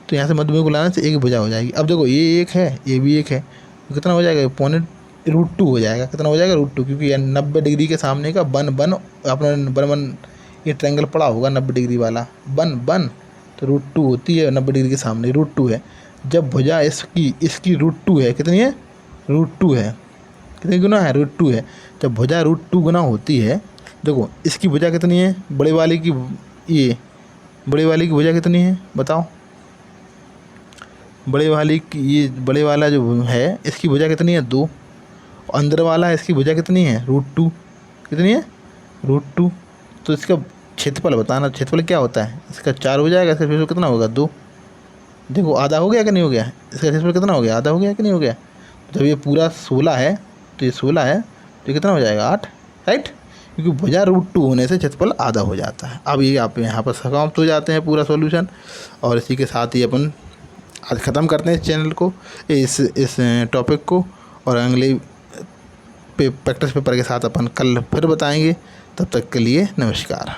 तो यहाँ से मध्य बिंदु को मिलाने से एक भुजा हो जाएगी। अब देखो ये 1 है, ये भी 1 है, तो कितना हो जाएगा, पौने √2 हो जाएगा, कितना हो जाएगा √2, क्योंकि ये 90 डिग्री के सामने का बन अपना बन ये ट्रायंगल पड़ा होगा 90 डिग्री वाला बन, तो √2 होती है, 90 डिग्री के सामने √2 है। जब भुजा इसकी √2 है, कितनी है √2 है, कितनी गुना है √2 है। जब भुजा √2 गुना होती है, देखो इसकी भुजा कितनी है, बड़े वाले की, ये बड़े वाले की भुजा कितनी है बताओ, बड़े वाली की, ये बड़े वाला जो है इसकी भुजा कितनी है 2, अंदर वाला है इसकी भुजा कितनी है √2, कितनी है √2, तो इसका क्षेत्रफल बताना, क्षेत्रफल क्या होता है इसका 4 हो जाएगा, इसका क्षेत्रफल कितना होगा 2, देखो आधा हो गया कि नहीं हो गया, इसका क्षेत्रफल कितना हो गया, आधा हो गया कि नहीं हो गया। जब ये पूरा 16 है तो ये 16 है, तो कितना हो जाएगा 8, राइट, क्योंकि भुजा √2 होने से क्षेत्रफल आधा हो जाता है। अब ये आप यहाँ पर समाप्त हो जाते हैं पूरा सॉल्यूशन, और इसी के साथ ही अपन आज ख़त्म करते हैं इस चैनल को, इस टॉपिक को, और अगले प्रैक्टिस पेपर के साथ अपन कल फिर बताएंगे। तब तक के लिए नमस्कार।